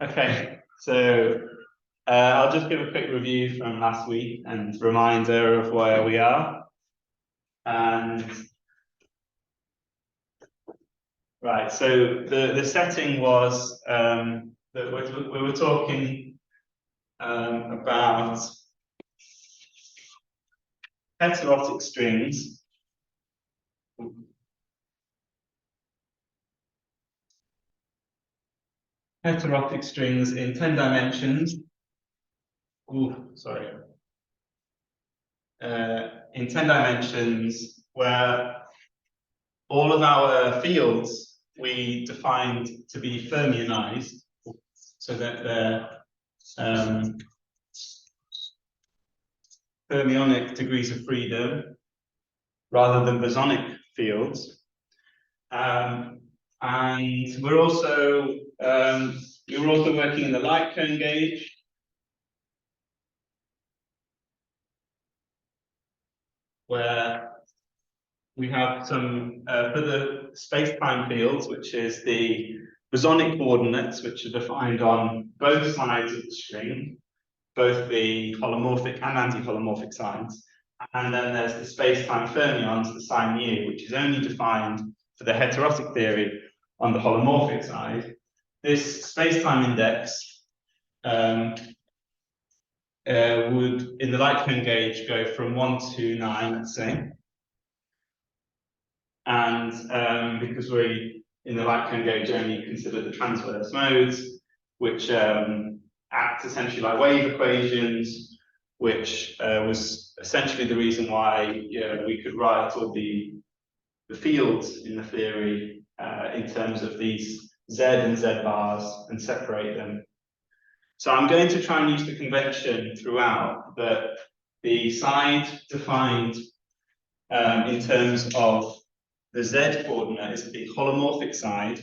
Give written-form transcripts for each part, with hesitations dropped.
Okay, so I'll just give a quick review from last week and reminder of where we are. And right, so the setting was that we were talking about heterotic strings. Heterotic strings in 10 dimensions. Ooh, sorry. In 10 dimensions, where all of our fields we defined to be fermionized, so that they're fermionic degrees of freedom rather than bosonic fields. And we're also we were also working in the light cone gauge. Where we have some for the space-time fields, which is the bosonic coordinates, which are defined on both sides of the string, both the holomorphic and anti-holomorphic sides. And then there's the space-time fermions, the psi mu, which is only defined for the heterotic theory on the holomorphic side. This space-time index would, in the light cone gauge, go from 1 to 9, let's say. And because we, in the light cone gauge, only consider the transverse modes, which act essentially like wave equations, which was essentially the reason why we could write all the fields in the theory in terms of these Z and Z bars and separate them. So I'm going to try and use the convention throughout that the side defined in terms of the Z coordinate is the holomorphic side,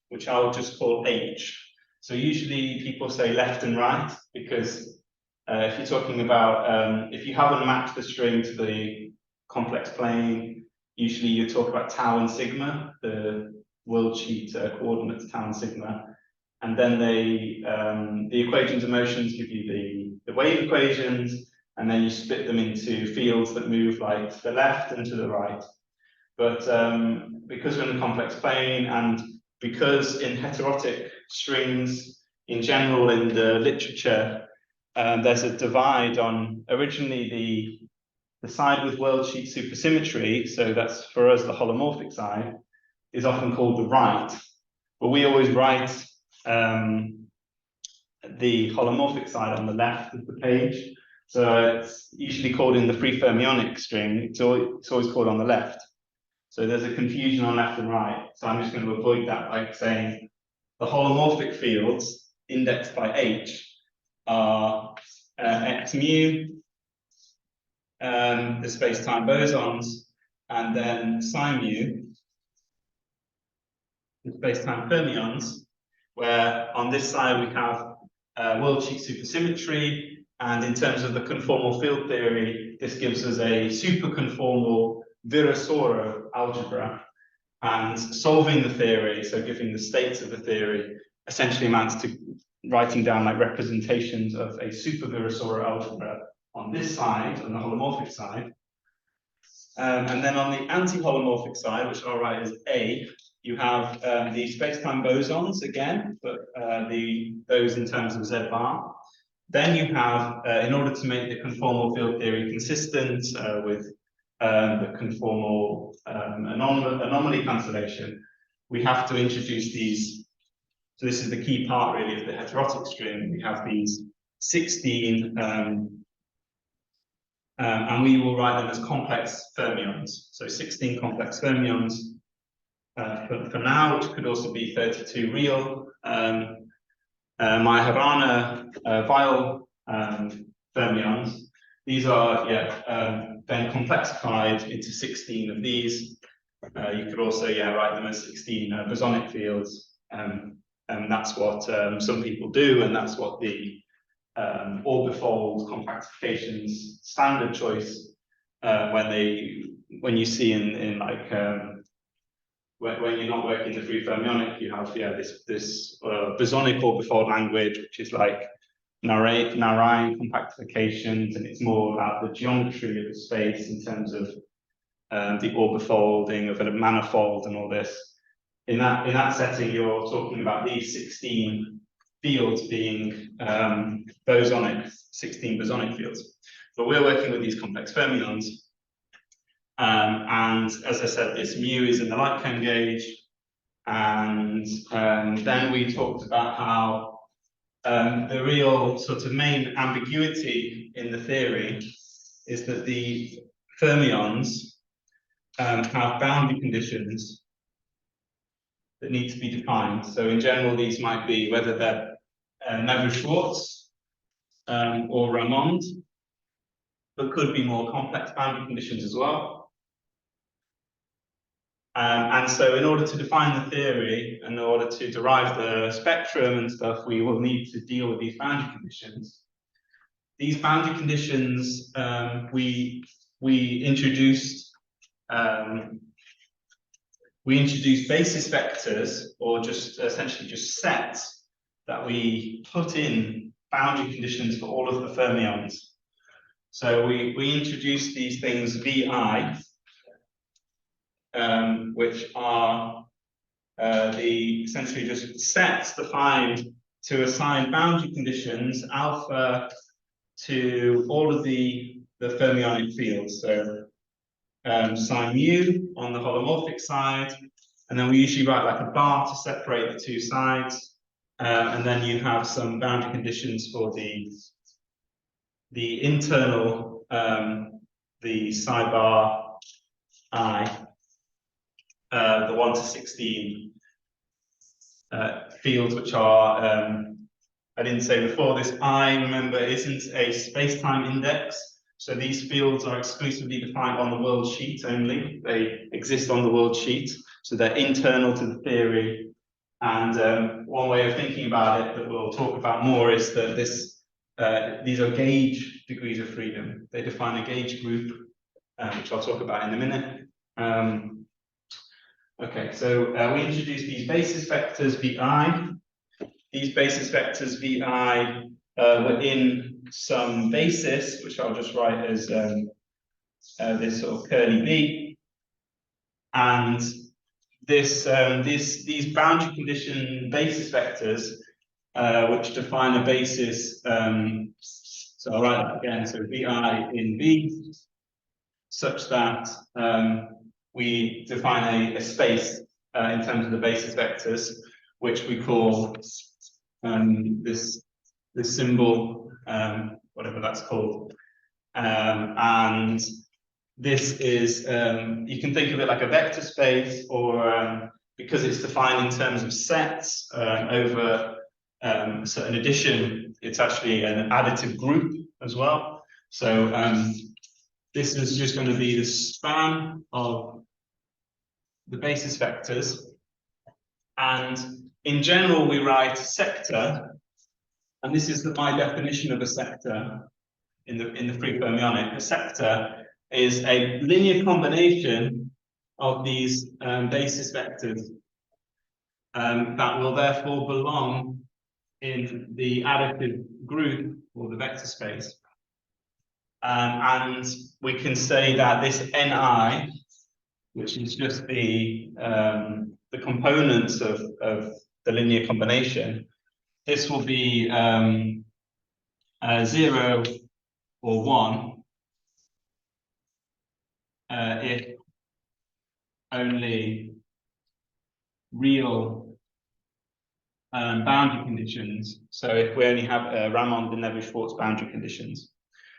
which I'll just call H. So usually people say left and right, because if you're talking about, if you haven't mapped the string to the complex plane, usually you talk about tau and sigma, the worldsheet coordinates tau and sigma. And then the equations of motions give you the wave equations, and then you split them into fields that move like to the left and to the right. But because we're in a complex plane, and because in heterotic strings in general in the literature, there's a divide on originally the side with worldsheet supersymmetry, so that's for us the holomorphic side, is often called the right. But we always write the holomorphic side on the left of the page. So it's usually called in the free fermionic string, it's always called on the left. So there's a confusion on left and right. So I'm just going to avoid that by saying the holomorphic fields indexed by H are x mu, the space-time bosons, and then psi mu, the space-time fermions, where on this side we have worldsheet supersymmetry, and in terms of the conformal field theory, this gives us a superconformal Virasoro algebra, and solving the theory, so giving the states of the theory, essentially amounts to writing down like representations of a super Virasoro algebra on this side, on the holomorphic side. And then on the anti-holomorphic side, which I'll write as A, you have the space-time bosons again, but those in terms of Z bar. Then you have, in order to make the conformal field theory consistent with the conformal anomaly cancellation, we have to introduce these. So this is the key part really of the heterotic string. We have these 16, and we will write them as complex fermions. So 16 complex fermions for now, which could also be 32 real Majorana Weil fermions. These are then complexified into 16 of these. You could also write them as 16 bosonic fields, and that's what some people do, and that's what the orbifold compactifications standard choice when you see in like when you're not working the free fermionic, you have this bosonic orbifold language, which is like Narayan compactifications, and it's more about the geometry of the space in terms of the orbifolding of a manifold and all this. In that setting, you're talking about these 16 fields being bosonic, 16 bosonic fields. But we're working with these complex fermions. And as I said, this mu is in the light cone gauge. And then we talked about how the real sort of main ambiguity in the theory is that the fermions have boundary conditions that need to be defined. So in general, these might be whether they're Neveu-Schwarz or Ramond, but could be more complex boundary conditions as well. And so in order to define the theory, in order to derive the spectrum and stuff, we will need to deal with these boundary conditions. These boundary conditions, we introduced basis vectors, or just essentially just sets that we put in boundary conditions for all of the fermions. So we introduced these things VI, which are essentially just sets defined to assign boundary conditions alpha to all of the fermionic fields. So psi mu on the holomorphic side, and then we usually write like a bar to separate the two sides, and then you have some boundary conditions for the internal, the psi bar I, the 1 to 16 fields, which are, I didn't say before, this I, remember, isn't a space-time index. So these fields are exclusively defined on the world sheet only. They exist on the world sheet, so they're internal to the theory. And one way of thinking about it that we'll talk about more is that these are gauge degrees of freedom. They define a gauge group, which I'll talk about in a minute. Okay, so we introduced these basis vectors VI. These basis vectors VI were in some basis, which I'll just write as this sort of curly B. And these boundary condition basis vectors, which define a basis, so I'll write that again, so VI in V, such that we define a space in terms of the basis vectors, which we call this symbol, whatever that's called. And this is, you can think of it like a vector space, or because it's defined in terms of sets over a certain addition, it's actually an additive group as well. So this is just going to be the span of the basis vectors. And in general, we write sector, and this is my definition of a sector in the free fermionic. A sector is a linear combination of these basis vectors that will therefore belong in the additive group or the vector space. And we can say that this Ni, which is just the components of the linear combination, this will be 0 or 1 if only real boundary conditions. So if we only have Ramond and Neveu-Schwarz boundary conditions.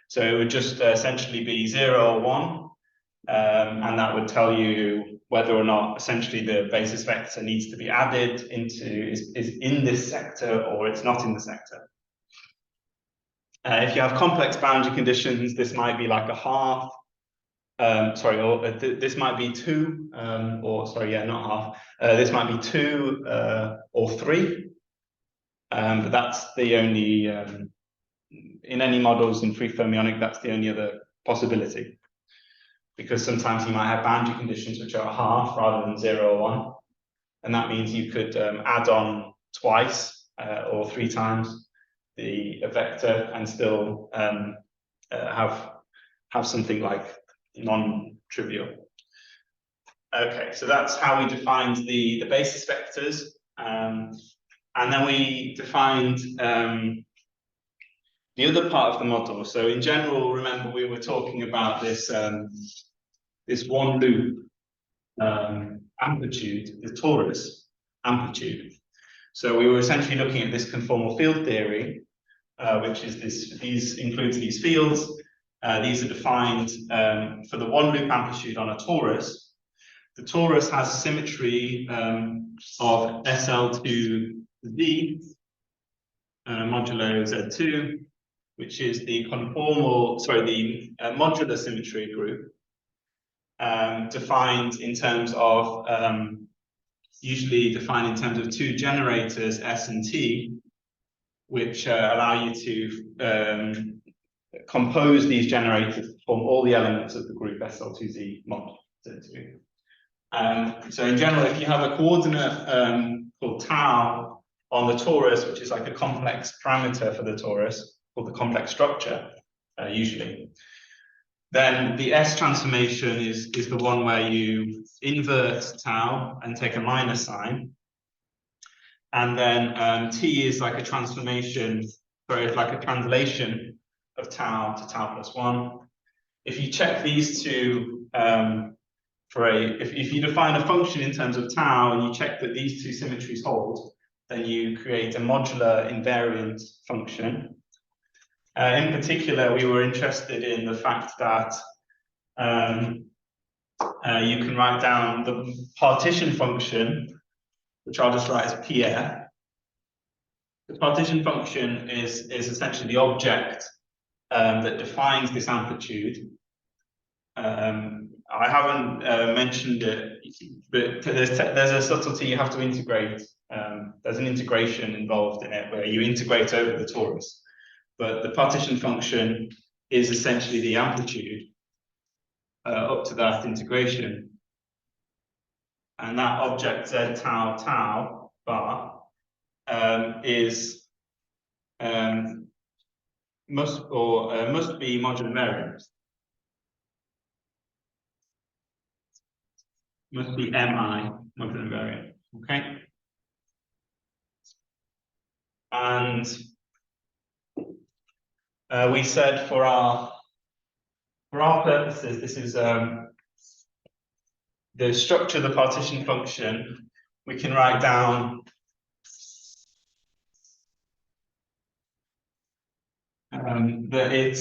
So it would just essentially be 0 or 1, and that would tell you whether or not essentially the basis vector needs to be added into, is in this sector or it's not in the sector. If you have complex boundary conditions, this might be like a half, this might be 2, or sorry, yeah, not half. This might be 2 or 3, but that's the only, in any models in free fermionic, that's the only other possibility. because sometimes you might have boundary conditions which are half rather than 0 or 1. And that means you could add on twice or 3 times the vector and still have something like non-trivial. Okay, so that's how we defined the basis vectors. And then we defined the other part of the model. So in general, remember we were talking about this this one loop amplitude, the torus amplitude. So we were essentially looking at this conformal field theory, which is these includes these fields. These are defined for the one loop amplitude on a torus. The torus has a symmetry of SL to Z modulo Z2, which is the modular symmetry group, defined in terms of usually defined in terms of 2 generators S and T, which allow you to compose these generators to form all the elements of the group SL2Z mod Z2. So in general, if you have a coordinate called tau on the torus, which is like a complex parameter for the torus, called the complex structure, usually, then the S transformation is the one where you invert tau and take a minus sign. And then T is like a transformation, sorry, like a translation of tau to tau plus 1. If you check these two, if you define a function in terms of tau and you check that these two symmetries hold, then you create a modular invariant function. In particular, we were interested in the fact that you can write down the partition function, which I'll just write as PF. The partition function is essentially the object that defines this amplitude. I haven't mentioned it, but there's a subtlety you have to integrate. There's an integration involved in it where you integrate over the torus. But the partition function is essentially the amplitude up to that integration. And that object Z tau tau bar must be modular invariant. Must be MI modular invariant. Okay. And we said for our purposes, this is the structure of the partition function. We can write down that it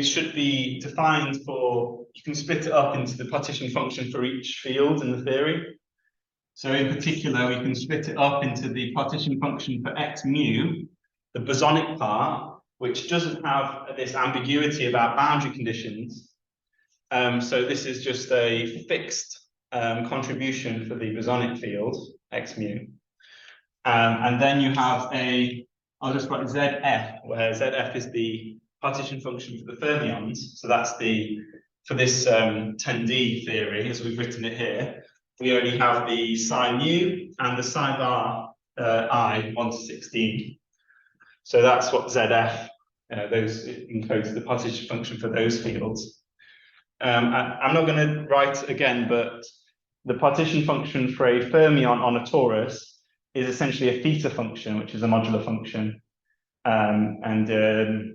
should be defined for, you can split it up into the partition function for each field in the theory. So in particular, we can split it up into the partition function for x mu, the bosonic part, which doesn't have this ambiguity about boundary conditions. So this is just a fixed contribution for the bosonic field, x mu. And then you have I'll just write ZF, where ZF is the partition function for the fermions. So that's for this 10D theory, as we've written it here, we only have the psi mu and the psi bar I 1 to 16. So that's what ZF, those encodes the partition function for those fields. I'm not going to write again, but the partition function for a fermion on a torus is essentially a theta function, which is a modular function. A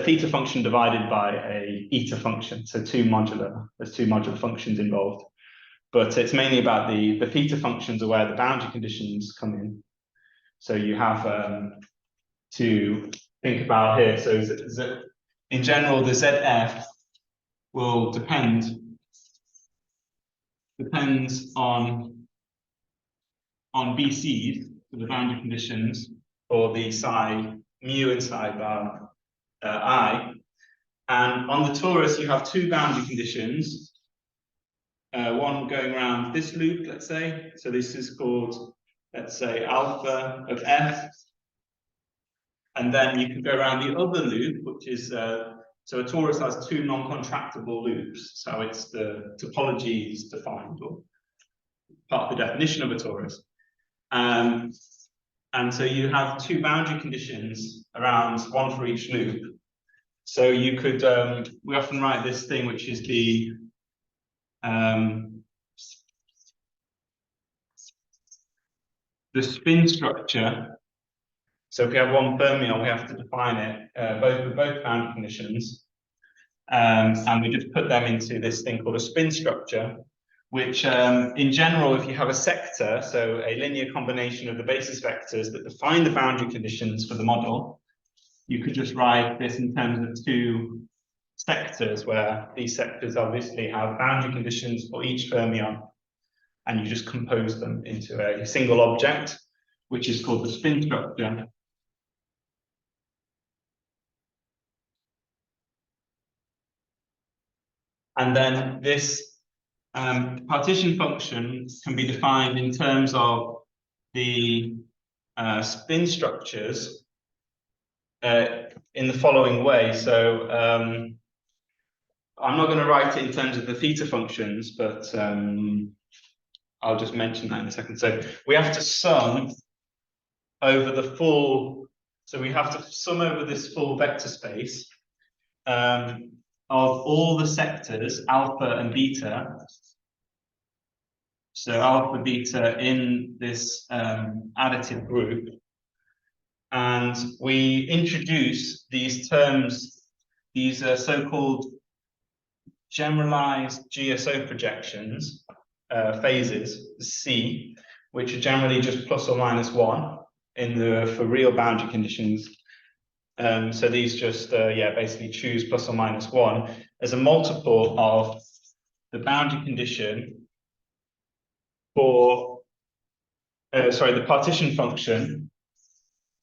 theta function divided by a eta function, so there's two modular functions involved. But it's mainly about the theta functions are where the boundary conditions come in. So you have to think about here. So in general, the ZF will depends on BCs, for the boundary conditions, for the psi mu and psi bar I. And on the torus, you have two boundary conditions. One going around this loop, let's say. So this is called, let's say, alpha of F. And then you can go around the other loop, which is So a torus has two non-contractible loops. So it's the topology is defined, or part of the definition of a torus. And so you have two boundary conditions around one for each loop. So you could, we often write this thing, which is the spin structure. So if we have one fermion, we have to define it with both boundary conditions. And we just put them into this thing called a spin structure, which in general, if you have a sector, so a linear combination of the basis vectors that define the boundary conditions for the model, you could just write this in terms of two sectors, where these sectors obviously have boundary conditions for each fermion, and you just compose them into a single object, which is called the spin structure. And then this partition function can be defined in terms of the spin structures in the following way. So I'm not going to write it in terms of the theta functions, but I'll just mention that in a second. So we have to sum over the full, so we have to sum over this full vector space of all the sectors, alpha and beta. So alpha, beta in this additive group. And we introduce these terms, these so-called generalized GSO projections, phases, C, which are generally just plus or minus 1 for real boundary conditions. So these just, basically choose plus or minus 1 as a multiple of the boundary condition for, the partition function,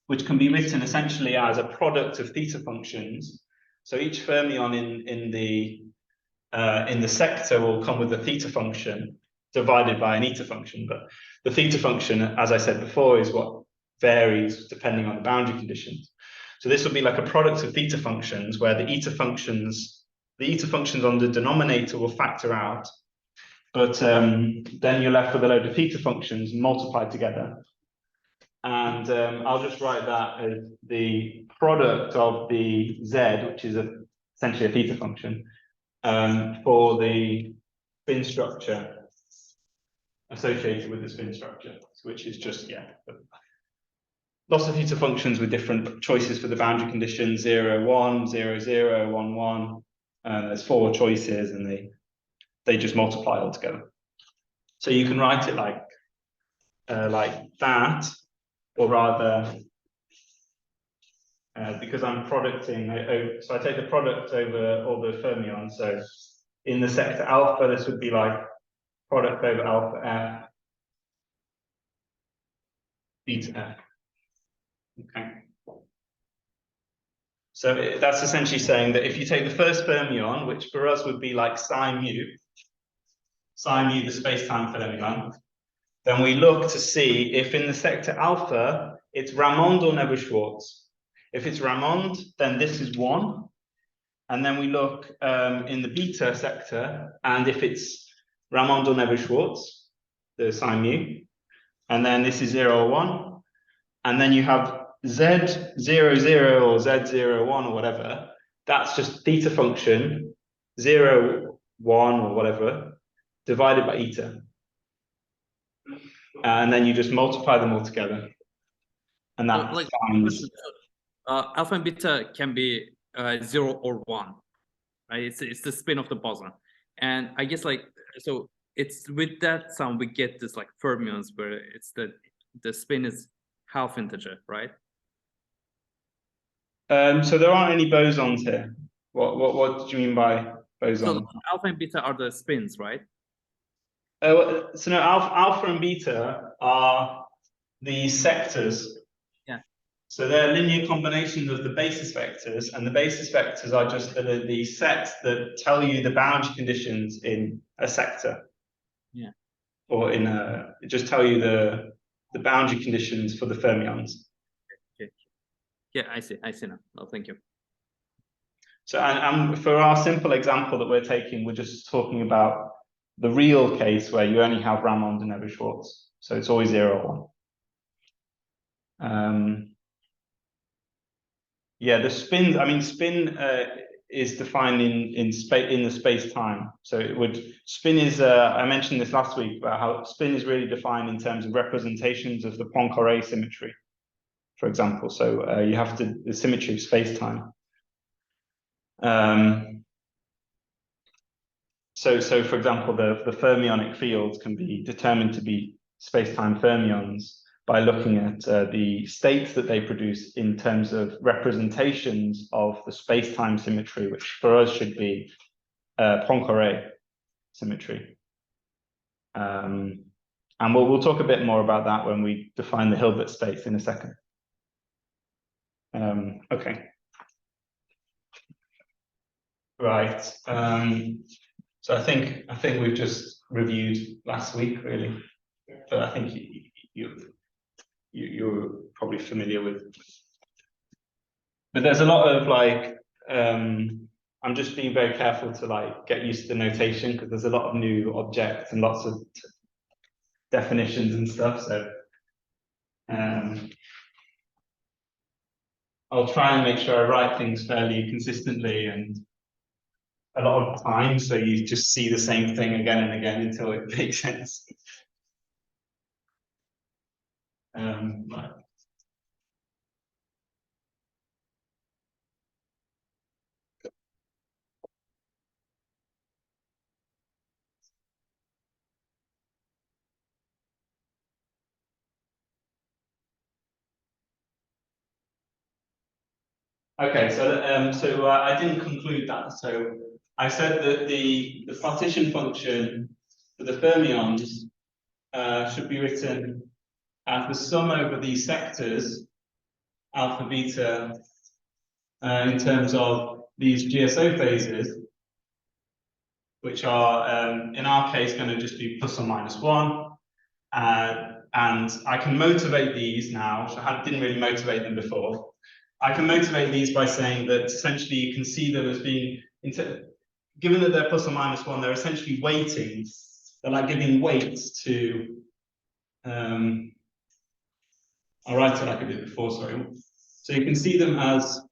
which can be written essentially as a product of theta functions. So each fermion in the sector will come with a theta function divided by an eta function. But the theta function, as I said before, is what varies depending on the boundary conditions. So this will be like a product of theta functions, where the eta functions on the denominator will factor out. But then you're left with a load of theta functions multiplied together. And I'll just write that as the product of the z, which is essentially a theta function, for the spin structure associated with the spin structure, which is just, lots of theta functions with different choices for the boundary conditions, 0, 1, 0, 0, 1, 1. There's 4 choices, and they just multiply all together. So you can write it like that, or rather, because I'm producting, so I take the product over all the fermions. So in the sector alpha, this would be like product over alpha f, beta f. Okay. So that's essentially saying that if you take the first fermion, which for us would be like psi mu, the space-time fermion, then we look to see if in the sector alpha, it's Ramond or Nebel-Schwarz. If it's Ramond, then this is 1. And then we look in the beta sector, and if it's Ramond or Nebel-Schwarz, the psi mu, and then this is 0 or 1. And then you have Z00 or Z01 or whatever. That's just theta function, 0, 1 or whatever, divided by eta. And then you just multiply them all together. And that finds... alpha and beta can be 0 or 1, right? It's the spin of the boson. And I guess so it's with that sum we get this like fermions where it's the spin is half integer, right? So there aren't any bosons here. What do you mean by boson? So alpha and beta are the spins, right? So no, alpha and beta are the sectors. Yeah. So they're linear combinations of the basis vectors, and the basis vectors are just the sets that tell you the boundary conditions in a sector. Yeah. Or just tell you the boundary conditions for the fermions. Okay. Yeah, I see now. Oh, thank you. So, and for our simple example that we're taking, we're just talking about the real case where you only have Ramond and Neville-Schwarz. So it's always 0 or 1. Yeah, the spin, I mean, spin is defined in the space-time. So it would, spin is, I mentioned this last week about how spin is really defined in terms of representations of the Poincare symmetry, for example. So you have the symmetry of space-time. So for example, the fermionic fields can be determined to be space-time fermions by looking at the states that they produce in terms of representations of the space-time symmetry, which for us should be Poincare symmetry. And we'll talk a bit more about that when we define the Hilbert states in a second. Okay. Right. So I think we've just reviewed last week, really, but I think you're probably familiar with. But there's a lot of like, I'm just being very careful to like get used to the notation because there's a lot of new objects and lots of definitions and stuff. So I'll try and make sure I write things fairly consistently and a lot of time, so you just see the same thing again and again until it makes sense. Right. Okay, so I didn't conclude that. So I said that the partition function for the fermions should be written as the sum over these sectors, alpha, beta, in terms of these GSO phases, which are, in our case, going to just be plus or minus 1. And I can motivate these now, which I didn't really motivate them before. I can motivate these by saying that essentially you can see them as being, given that they're plus or minus 1, they're essentially weighting. They're like giving weight to, I'll write it like I did before, sorry. So you can see them as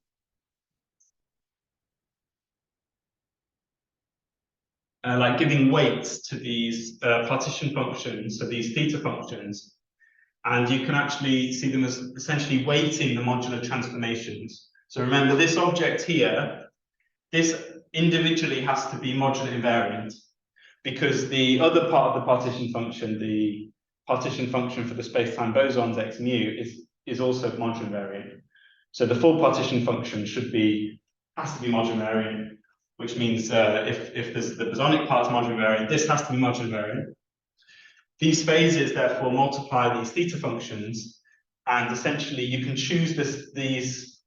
like giving weight to these partition functions, so these theta functions. And you can actually see them as essentially weighting the modular transformations. So remember, this object here, this individually has to be modular invariant, because the other part of the partition function, the partition function for the space-time bosons x mu, is also modular invariant. So the full partition function has to be modular invariant, which means if the bosonic part is modular invariant, this has to be modular invariant. These phases therefore multiply these theta functions, and essentially you can choose these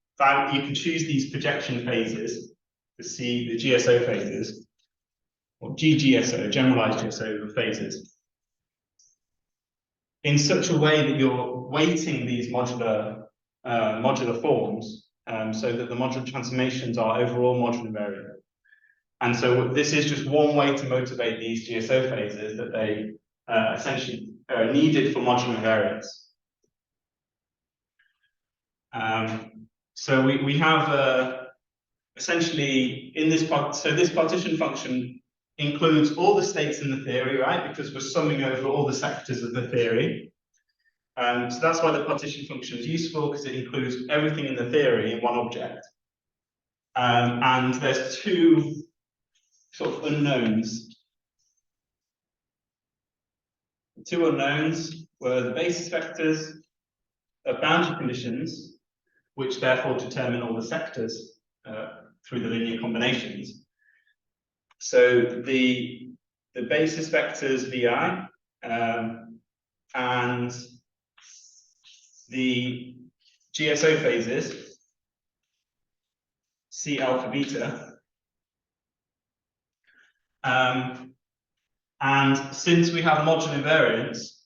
projection phases, the GSO phases, or GGSO, generalized GSO phases, in such a way that you're weighting these modular forms, so that the modular transformations are overall modular invariant. And so this is just one way to motivate these GSO phases, that they essentially are needed for modular invariance. So we have essentially in this part, so this partition function includes all the states in the theory, right? Because we're summing over all the sectors of the theory. So that's why the partition function is useful, because it includes everything in the theory in one object. And there's two sort of unknowns. The two unknowns were the basis vectors of boundary conditions, which therefore determine all the sectors through the linear combinations. So the basis vectors vi and the GSO phases C alpha beta. And since we have modular invariance,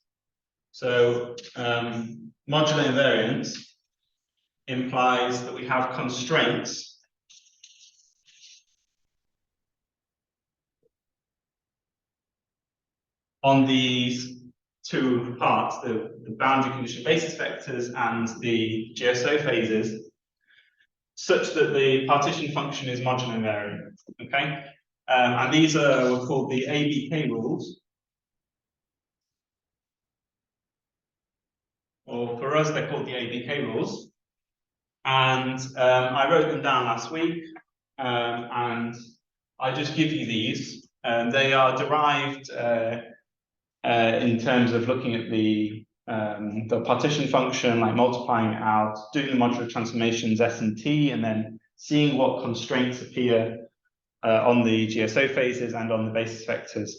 so modular invariance implies that we have constraints on these two parts, the boundary condition basis vectors and the GSO phases, such that the partition function is modular invariant. Okay, and these are called the ABK rules, or for us they're called the ABK rules. And I wrote them down last week, and I just give you these. They are derived in terms of looking at the partition function, like multiplying it out, doing the modular transformations S and T, and then seeing what constraints appear on the GSO phases and on the basis vectors.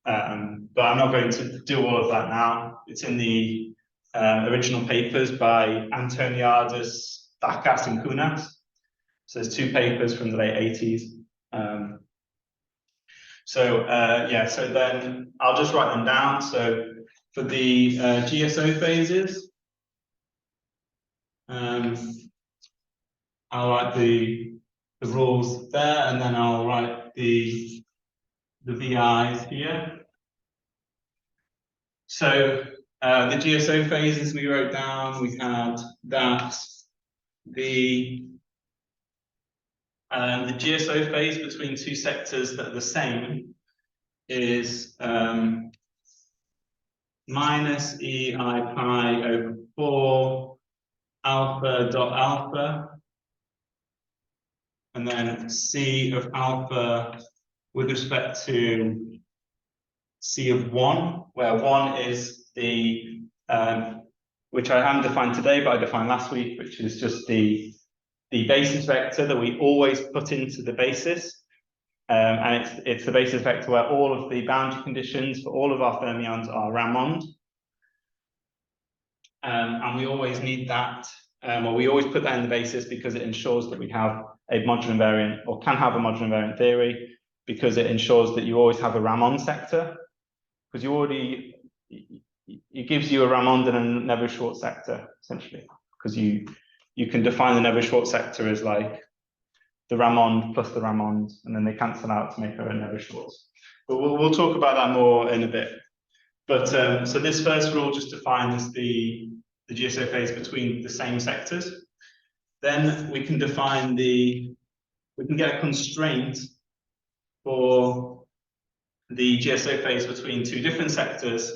But I'm not going to do all of that now. It's in the original papers by Antoniadis, Dakas, and Kunas. So there's two papers from the late 80s. So then I'll just write them down. So for the GSO phases, I'll write the rules there, and then I'll write the VIs here. So the GSO phases we wrote down, we had that the GSO phase between two sectors that are the same is minus EI pi over 4 alpha dot alpha, and then C of alpha with respect to C of 1, where 1 is the which I haven't defined today, but I defined last week, which is just the basis vector that we always put into the basis. And it's the basis vector where all of the boundary conditions for all of our fermions are Ramond. And we always need that, or we always put that in the basis because it ensures that we have a modular invariant, or can have a modular invariant theory, because it ensures that you always have a Ramond sector, because it gives you a Ramond and a Neveu-Schwarz sector, essentially, because you can define the Neveu-Schwarz sector as like the Ramond plus the Ramond, and then they cancel out to make a Neveu-Schwarz. But we'll talk about that more in a bit. But so this first rule just defines the GSO phase between the same sectors. Then we can define we can get a constraint for the GSO phase between two different sectors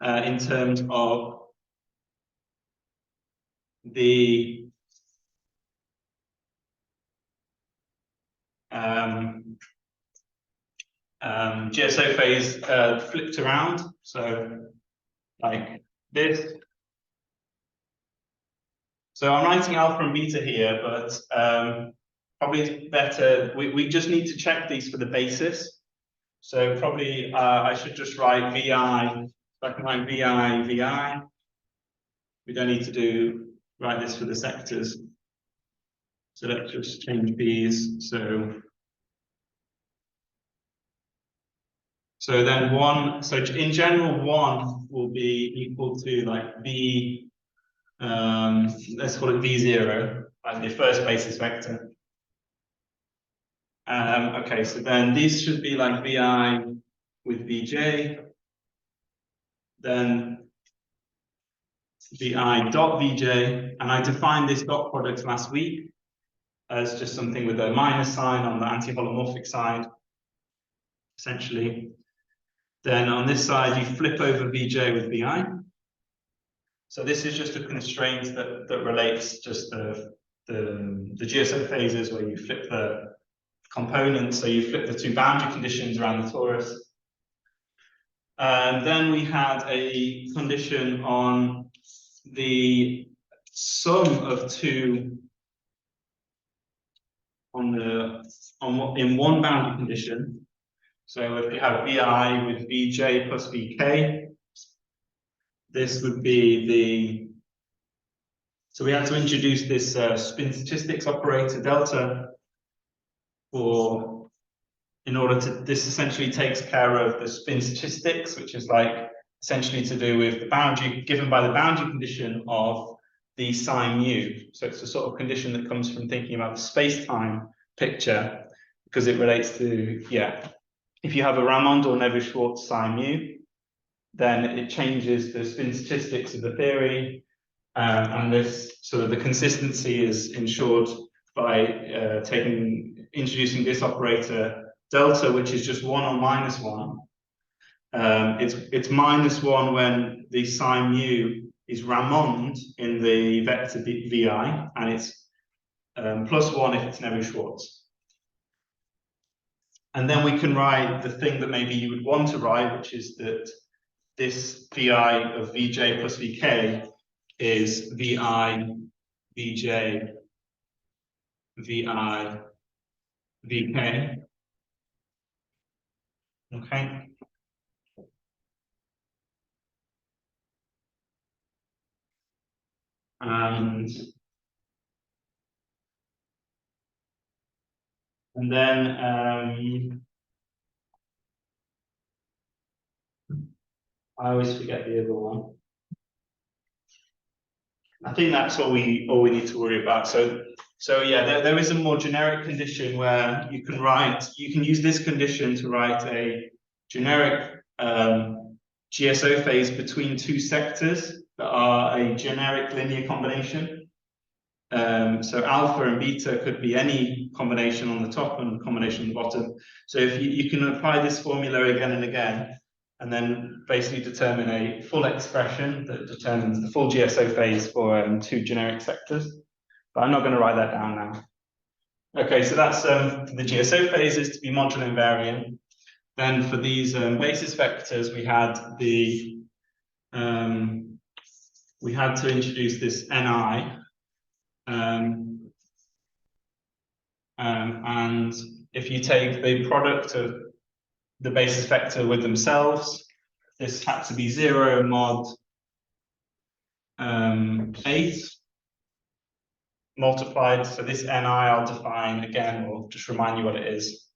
in terms of the GSO phase flipped around, so like this. So I'm writing alpha and beta here, but probably it's better, we just need to check these for the basis. So probably I should just write VI, so I can write VI. We don't need to write this for the sectors. So let's just change these. So then 1, so in general 1 will be equal to like V, let's call it V0, like the first basis vector. Okay, so then these should be like VI with Vj, then VI dot Vj, and I defined this dot product last week as just something with a minus sign on the anti-holomorphic side, essentially. Then on this side, you flip over Vj with Vi. So this is just a constraint that relates just the GSO phases where you flip the components, so you flip the two boundary conditions around the torus. And then we had a condition on the sum of two in one boundary condition. So if you have Vi with Vj plus Vk, this would be so we had to introduce this spin statistics operator delta in order to, this essentially takes care of the spin statistics, which is like essentially to do with the boundary given by the boundary condition of the psi mu. So it's a sort of condition that comes from thinking about the space-time picture, because it relates to, if you have a Ramond or Neveu-Schwarz psi mu, then it changes the spin statistics of the theory, and this sort of the consistency is ensured by introducing this operator delta, which is just 1 or -1. It's -1 when the sign mu is Ramond in the vector vi, and it's +1 if it's Neveu-Schwarz. And then we can write the thing that maybe you would want to write, which is that this vi of vj plus vk is vi, vj, vi, vk. Okay. And then I always forget the other one. I think that's all we need to worry about. So yeah, there is a more generic condition where you can use this condition to write a generic GSO phase between two sectors that are a generic linear combination. So alpha and beta could be any combination on the top and combination on the bottom. So if you can apply this formula again and again, and then basically determine a full expression that determines the full GSO phase for two generic sectors. But I'm not going to write that down now. Okay, so that's the GSO phases to be modular invariant. Then for these basis vectors, we had to introduce this ni. And if you take the product of the basis vector with themselves, this had to be 0 mod 8 multiplied. So this ni I'll define again, or just remind you what it is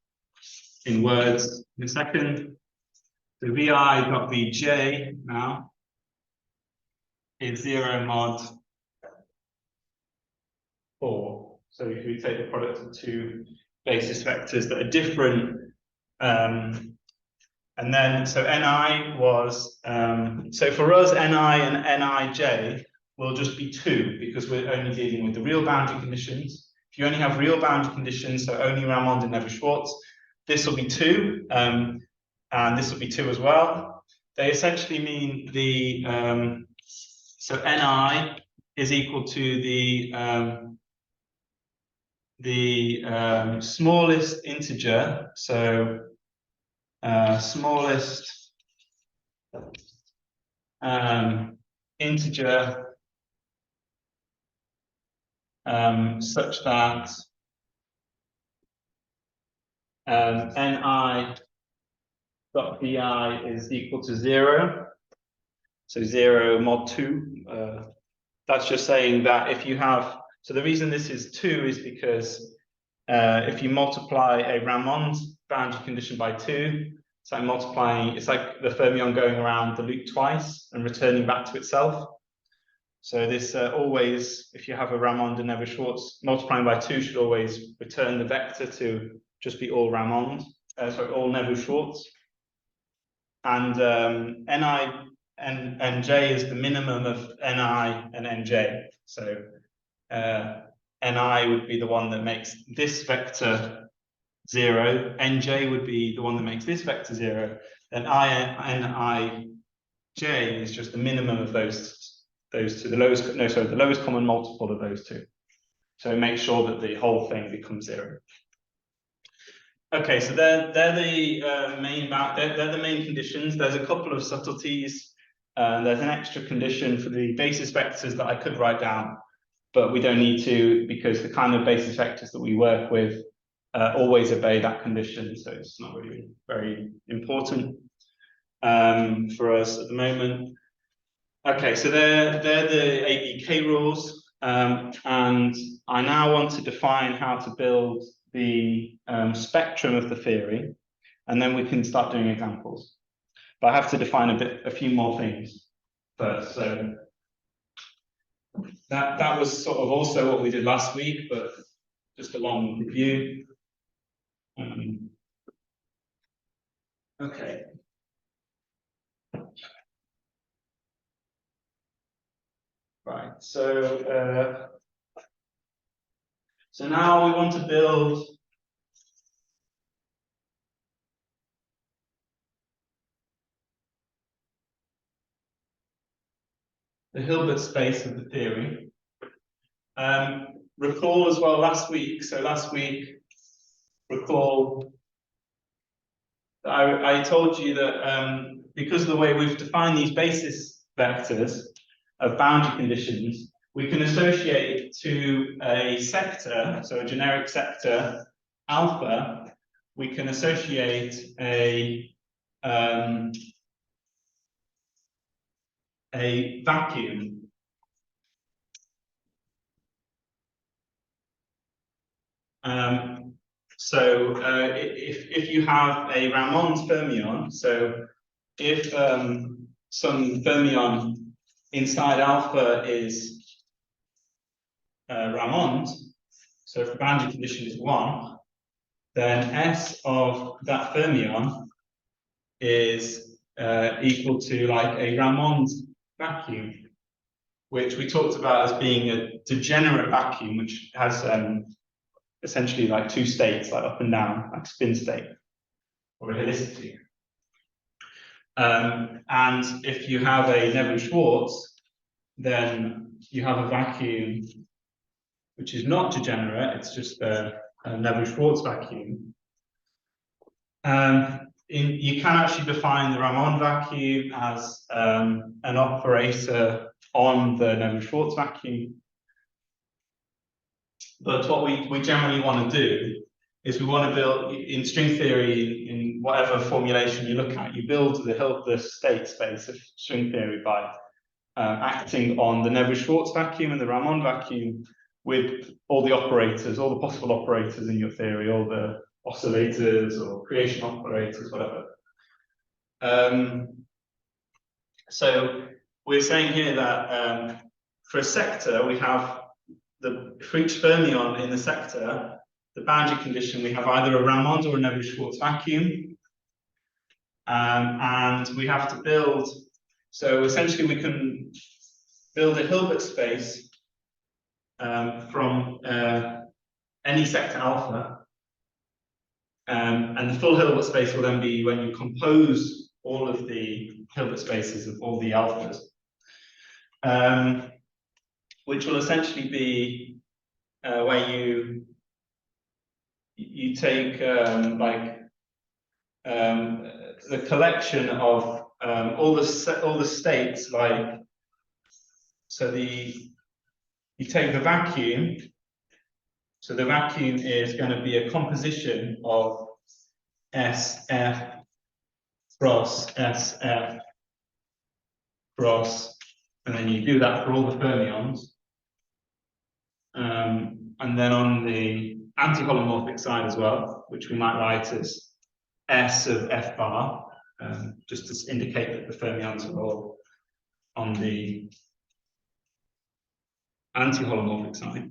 in words in a second. So vi dot vj now is 0 mod 4. So if we take the product of two basis vectors that are different, and then so ni was so for us ni and nij will just be 2 because we're only dealing with the real boundary conditions. If you only have real boundary conditions, so only Ramond and Neveu-Schwarz, this will be 2, and this will be 2 as well. They essentially mean so ni is equal to the smallest integer, so smallest integer such that ni dot vi is equal to 0. So 0 mod 2. That's just saying that if you have, so the reason this is 2 is because if you multiply a Ramond boundary condition by 2, it's like multiplying, it's like the fermion going around the loop twice and returning back to itself. So this always, if you have a Ramond and Neveu-Schwarz, multiplying by 2 should always return the vector to just be all Ramond, sorry, all Neveu-Schwarz. And ni and nj is the minimum of ni and nj. So ni would be the one that makes this vector 0. Nj would be the one that makes this vector 0. And nij is just the minimum of those two. The lowest common multiple of those two. So make sure that the whole thing becomes 0. Okay, so they're the main conditions. There's a couple of subtleties. There's an extra condition for the basis vectors that I could write down, but we don't need to because the kind of basis vectors that we work with always obey that condition, so it's not really very important for us at the moment. Okay, so they're the ABK rules, and I now want to define how to build the spectrum of the theory, and then we can start doing examples. But I have to define a few more things first. So that was sort of also what we did last week, but just a long review. Okay. Right, so now we want to build the Hilbert space of the theory. Recall as well last week, recall that I told you that because of the way we've defined these basis vectors of boundary conditions, we can associate to a sector, so a generic sector alpha, we can associate a vacuum. If you have a Ramond fermion, so if some fermion inside alpha is Ramond, so if the boundary condition is 1, then S of that fermion is equal to like a Ramond vacuum, which we talked about as being a degenerate vacuum, which has essentially like two states, like up and down, like spin state or a helicity. And if you have a Nevin-Schwarz, then you have a vacuum which is not degenerate, it's just a Nevin-Schwarz vacuum. You can actually define the Ramond vacuum as an operator on the Nevin-Schwarz vacuum. But what we generally want to do is we want to build, in string theory, in whatever formulation you look at, you build the state space of string theory by acting on the Nevin-Schwarz vacuum and the Ramond vacuum with all the operators, all the possible operators in your theory, all the oscillators or creation operators, whatever. So we're saying here that for a sector, we have for each fermion in the sector, the boundary condition, we have either a Ramond or a Nevin-Schwarz vacuum. And we have to build, so essentially we can build a Hilbert space from any sector alpha. And the full Hilbert space will then be when you compose all of the Hilbert spaces of all the alphas, which will essentially be where you take the collection of all the states, like, so you take the vacuum. So the vacuum is going to be a composition of SF cross SF cross, and then you do that for all the fermions. And then on the anti-holomorphic side as well, which we might write as S of F bar, just to indicate that the fermions are all on the anti-holomorphic side.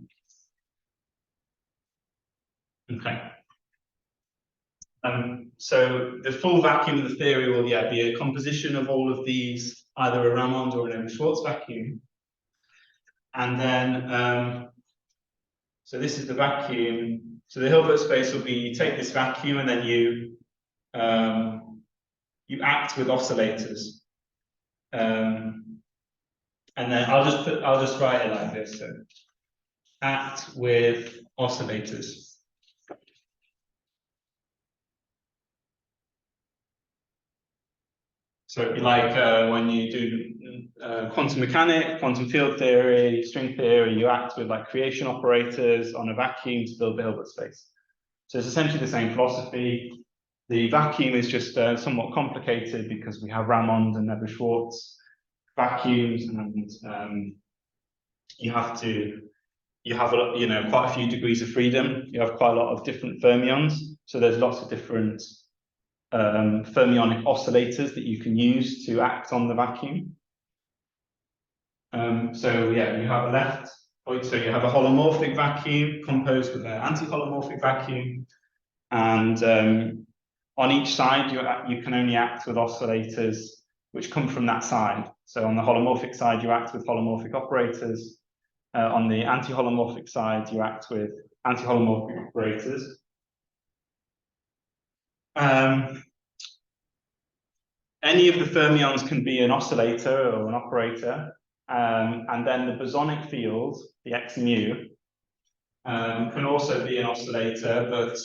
Okay. So the full vacuum of the theory will, yeah, be a composition of all of these, either a Ramond or an Nevin-Schwarz vacuum. And then, so this is the vacuum. So the Hilbert space will be, you take this vacuum and then you act with oscillators. And then I'll just write it like this. So act with oscillators. So it'd be like when you do quantum mechanics, quantum field theory, string theory, you act with like creation operators on a vacuum to build the Hilbert space. So it's essentially the same philosophy. The vacuum is just somewhat complicated because we have Ramond and Nevin-Schwarz vacuums, and you have quite a few degrees of freedom. You have quite a lot of different fermions, so there's lots of different fermionic oscillators that you can use to act on the vacuum. So yeah, you have so you have a holomorphic vacuum composed with an anti-holomorphic vacuum, and on each side you can only act with oscillators which come from that side. So on the holomorphic side, you act with holomorphic operators. On the anti-holomorphic side, you act with anti-holomorphic operators. Any of the fermions can be an oscillator or an operator, and then the bosonic field, the x mu, can also be an oscillator, but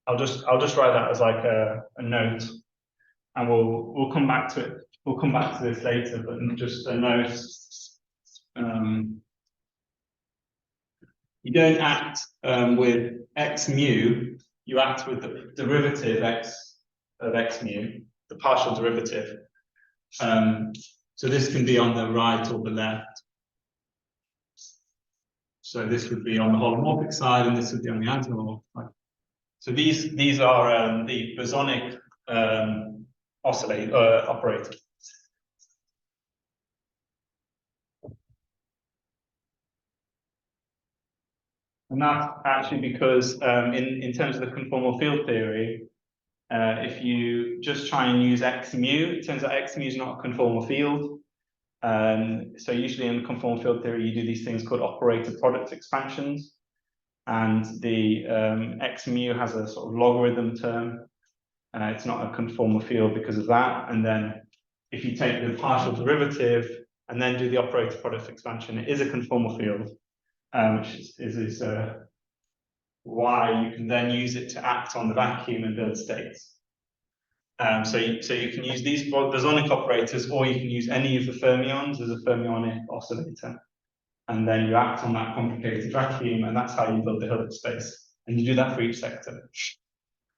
I'll just write that as like a note, and we'll come back to it. We'll come back to this later, but just a note. You don't act with x mu. You act with the derivative x of x mu, the partial derivative. So this can be on the right or the left. So this would be on the holomorphic side, and this would be on the anti-holomorphic side. So these are the bosonic operators. And that's actually because in terms of the conformal field theory, if you just try and use x mu, it turns out x mu is not a conformal field. So usually in conformal field theory, you do these things called operator product expansions. And the x mu has a sort of logarithm term. It's not a conformal field because of that. And then if you take the partial derivative and then do the operator product expansion, it is a conformal field, which is why you can then use it to act on the vacuum and build states. So you can use these bosonic operators, or you can use any of the fermions as a fermionic oscillator. And then you act on that complicated vacuum, and that's how you build the Hilbert space. And you do that for each sector.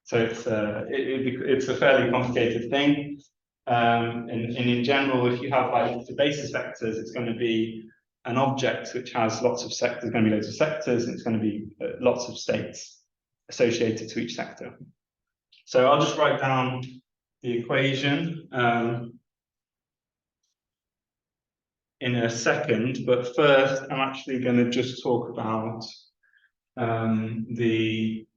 So it's a fairly complicated thing. And in general, if you have like the basis vectors, it's going to be an object which has lots of sectors. There's going to be loads of sectors, and it's going to be lots of states associated to each sector. So I'll just write down the equation in a second, but first I'm actually going to just talk about the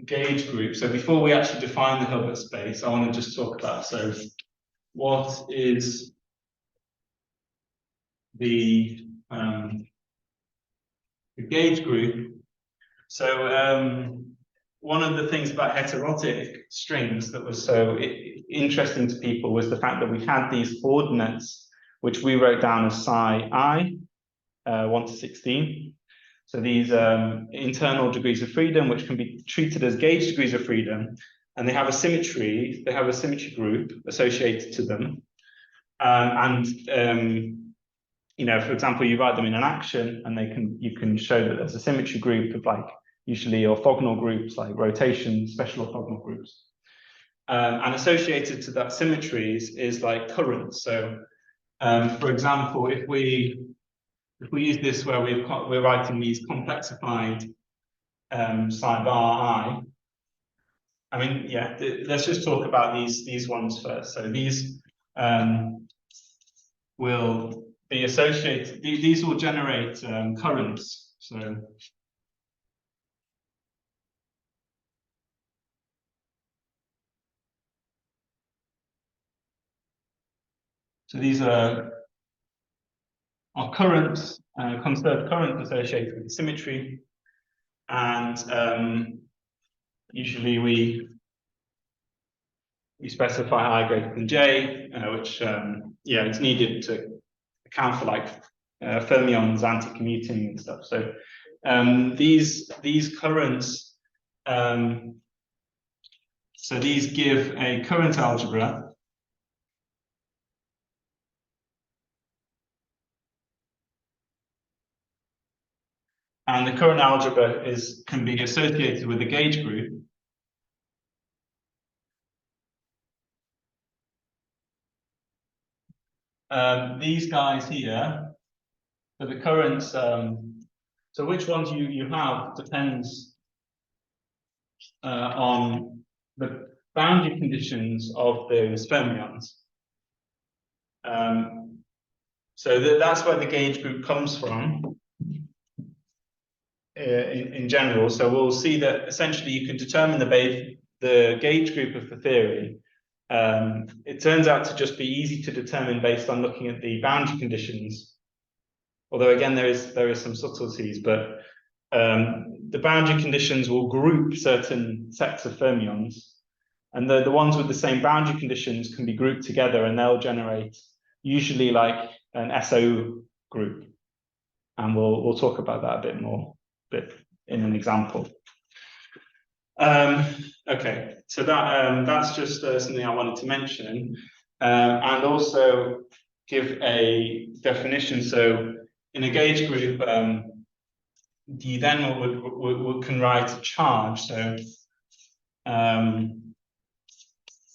gauge group. So before we actually define the Hilbert space, I want to just talk about, so what is the gauge group? So one of the things about heterotic strings that was so interesting to people was the fact that we had these ordinates, which we wrote down as psi I, 1 to 16. So these internal degrees of freedom, which can be treated as gauge degrees of freedom, and they have a symmetry. They have a symmetry group associated to them, you know, for example, you write them in an action, and you can show that there's a symmetry group of like usually orthogonal groups like rotation, special orthogonal groups, and associated to that symmetries is like currents. So, for example, if we use this where we're writing these complexified psi bar I mean, yeah, let's just talk about these ones first. So these will be associated, these will generate currents. So these are currents, conserved currents associated with the symmetry. And usually we specify I greater than J, which, yeah, it's needed to account for like fermions anti-commuting and stuff. So these currents, so these give a current algebra. And the current algebra can be associated with a gauge group. These guys here, so the currents, so which ones you have depends on the boundary conditions of those fermions. So that's where the gauge group comes from in general. So we'll see that essentially you can determine the gauge group of the theory. It turns out to just be easy to determine based on looking at the boundary conditions. Although again, there is some subtleties, but the boundary conditions will group certain sets of fermions, and the ones with the same boundary conditions can be grouped together, and they'll generate usually like an SO group. And we'll talk about that a bit more, in an example. Okay, so that's just something I wanted to mention, and also give a definition. So in a gauge group, you then can write a charge. So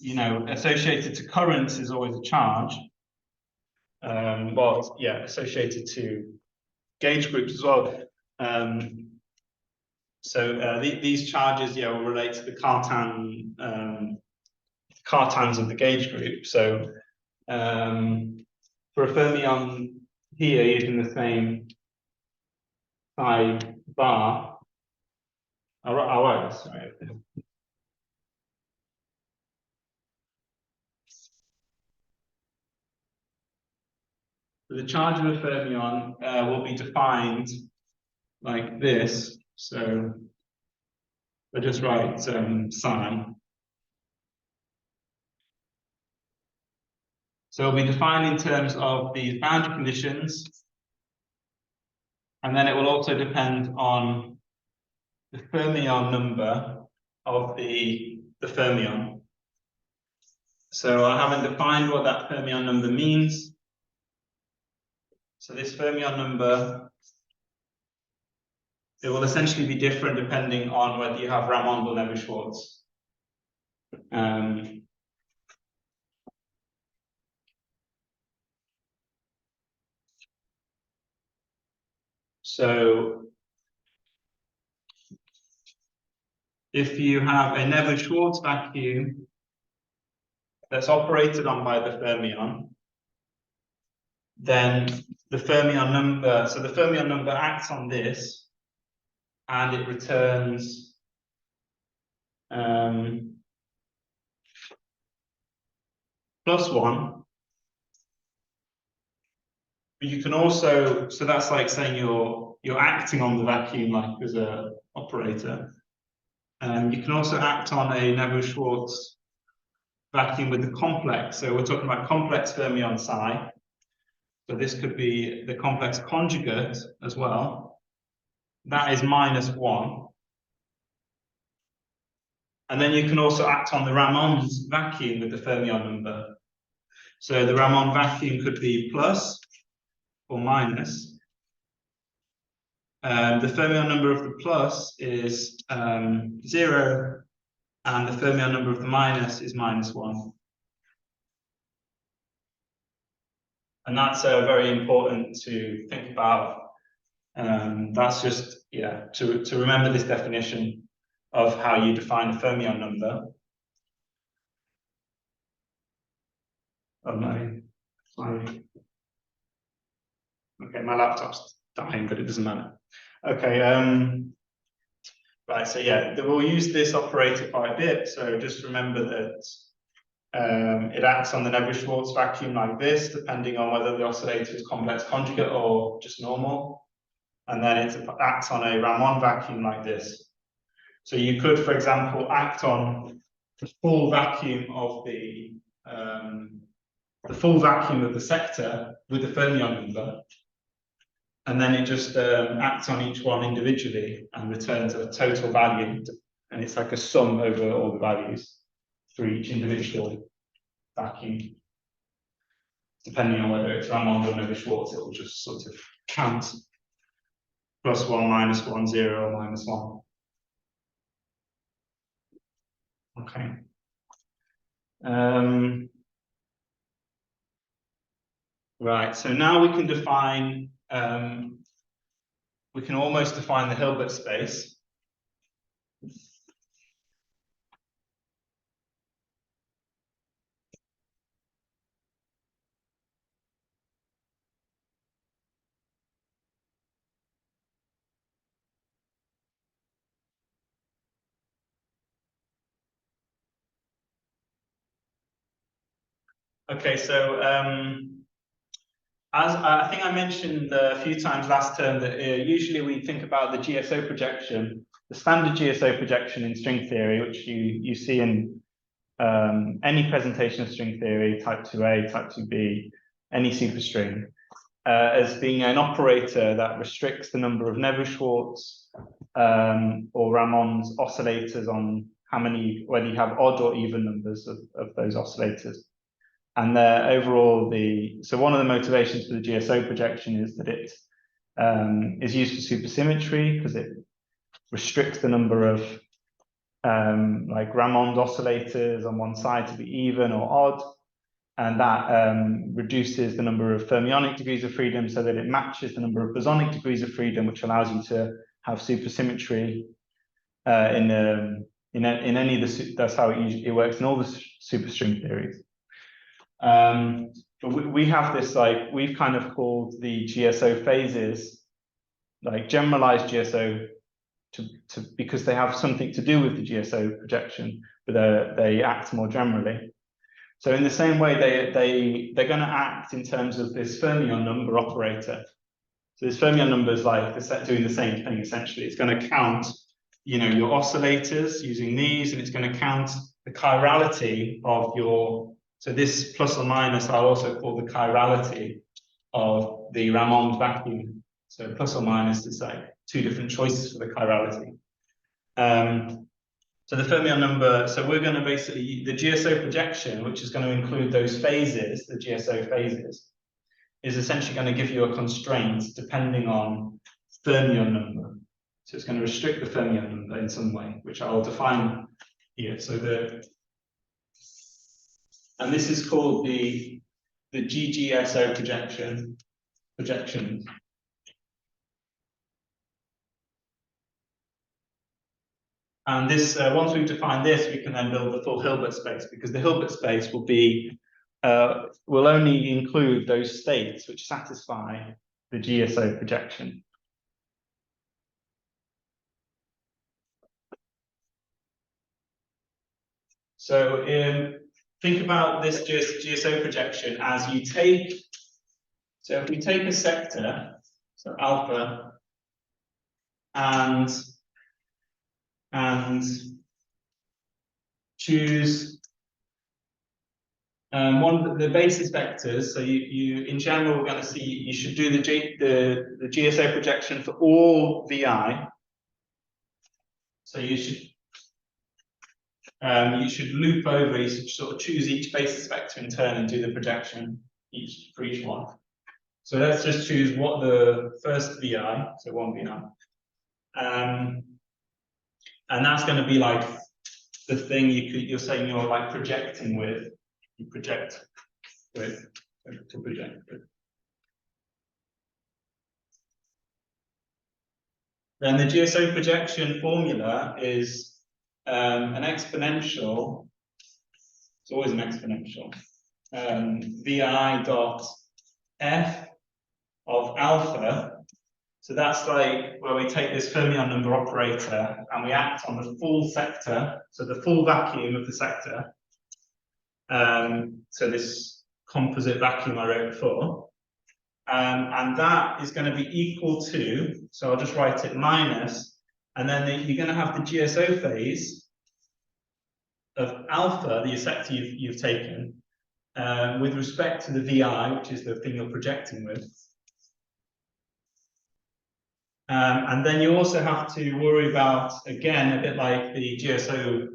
you know, associated to currents is always a charge. Well, yeah, associated to gauge groups as well. So these charges, yeah, will relate to the cartans of the gauge group. So for a fermion here using the same psi bar, I'll write this. Sorry. So the charge of a fermion will be defined like this. So I just write psi. So it'll be defined in terms of these boundary conditions, and then it will also depend on the fermion number of the fermion. So I haven't defined what that fermion number means. So this fermion number, it will essentially be different depending on whether you have Ramond or Neveu-Schwarz. So if you have a Neveu-Schwarz vacuum that's operated on by the fermion, then the fermion number, so the fermion number acts on this and it returns +1. But you can also, so that's like saying you're acting on the vacuum like as a operator. You can also act on a Neveu-Schwarz vacuum with the complex. So we're talking about complex fermion psi. So this could be the complex conjugate as well. That is -1. And then you can also act on the Ramond vacuum with the fermion number. So the Ramond vacuum could be plus or minus. The fermion number of the plus is 0, and the fermion number of the minus is -1. And that's very important to think about. That's just, yeah, to remember this definition of how you define a fermion number. Oh, okay, my laptop's dying, but it doesn't matter. Okay, right, so yeah, we'll use this operator quite a bit. So just remember that it acts on the Neveu-Schwarz vacuum like this, depending on whether the oscillator is complex conjugate or just normal. And then it acts on a Ramond vacuum like this. So you could, for example, act on the full vacuum of the sector with the fermion number, and then it just acts on each one individually and returns a total value, and it's like a sum over all the values for each individual vacuum. Depending on whether it's Ramond or Neveu-Schwarz, it will just sort of count +1, -1, 0, -1. Okay. Right, so now we can define, we can almost define the Hilbert space. Okay, so as I think I mentioned a few times last term that usually we think about the GSO projection, the standard GSO projection in string theory, which you see in any presentation of string theory, type 2A, type 2B, any superstring, as being an operator that restricts the number of Neveu-Schwarz or Ramon's oscillators on how many, whether you have odd or even numbers of those oscillators. And overall, so one of the motivations for the GSO projection is that it is used for supersymmetry because it restricts the number of like Ramond oscillators on one side to be even or odd, and that reduces the number of fermionic degrees of freedom so that it matches the number of bosonic degrees of freedom, which allows you to have supersymmetry in any of the, that's how it works in all the superstring theories. But we have this, like, we've kind of called the GSO phases, like generalized GSO, because they have something to do with the GSO projection, but they act more generally. So in the same way, they're going to act in terms of this fermion number operator. So this fermion number is like doing the same thing essentially. It's going to count, you know, your oscillators using these, and it's going to count the chirality of your. So this plus or minus, I'll also call the chirality of the Ramond vacuum. So plus or minus is like two different choices for the chirality. So the fermion number, so we're going to basically, the GSO projection, which is going to include those phases, the GSO phases, is essentially going to give you a constraint depending on fermion number. So it's going to restrict the fermion number in some way, which I'll define here. So and this is called the GGSO projection. And this, once we've defined this, we can then build the full Hilbert space, because the Hilbert space will be will only include those states which satisfy the GSO projection. So think about this GSO projection as you take, so if we take a sector, so alpha, and choose one of the basis vectors. So you in general, we're going to see you should do the GSO projection for all VI. So you should loop over. You should sort of choose each basis vector in turn and do the projection for each one. So let's just choose what the first VI, so one VI, and that's going to be like the thing you're saying you're like projecting with. You project with, to project with. Then the GSO projection formula is an exponential. It's always an exponential. Vi dot f of alpha. So that's like where we take this fermion number operator and we act on the full sector, so the full vacuum of the sector. So this composite vacuum I wrote before. And that is going to be equal to, so I'll just write it minus, and then you're going to have the GSO phase of alpha, the sector you've taken, with respect to the VI, which is the thing you're projecting with. And then you also have to worry about, again, a bit like the GSO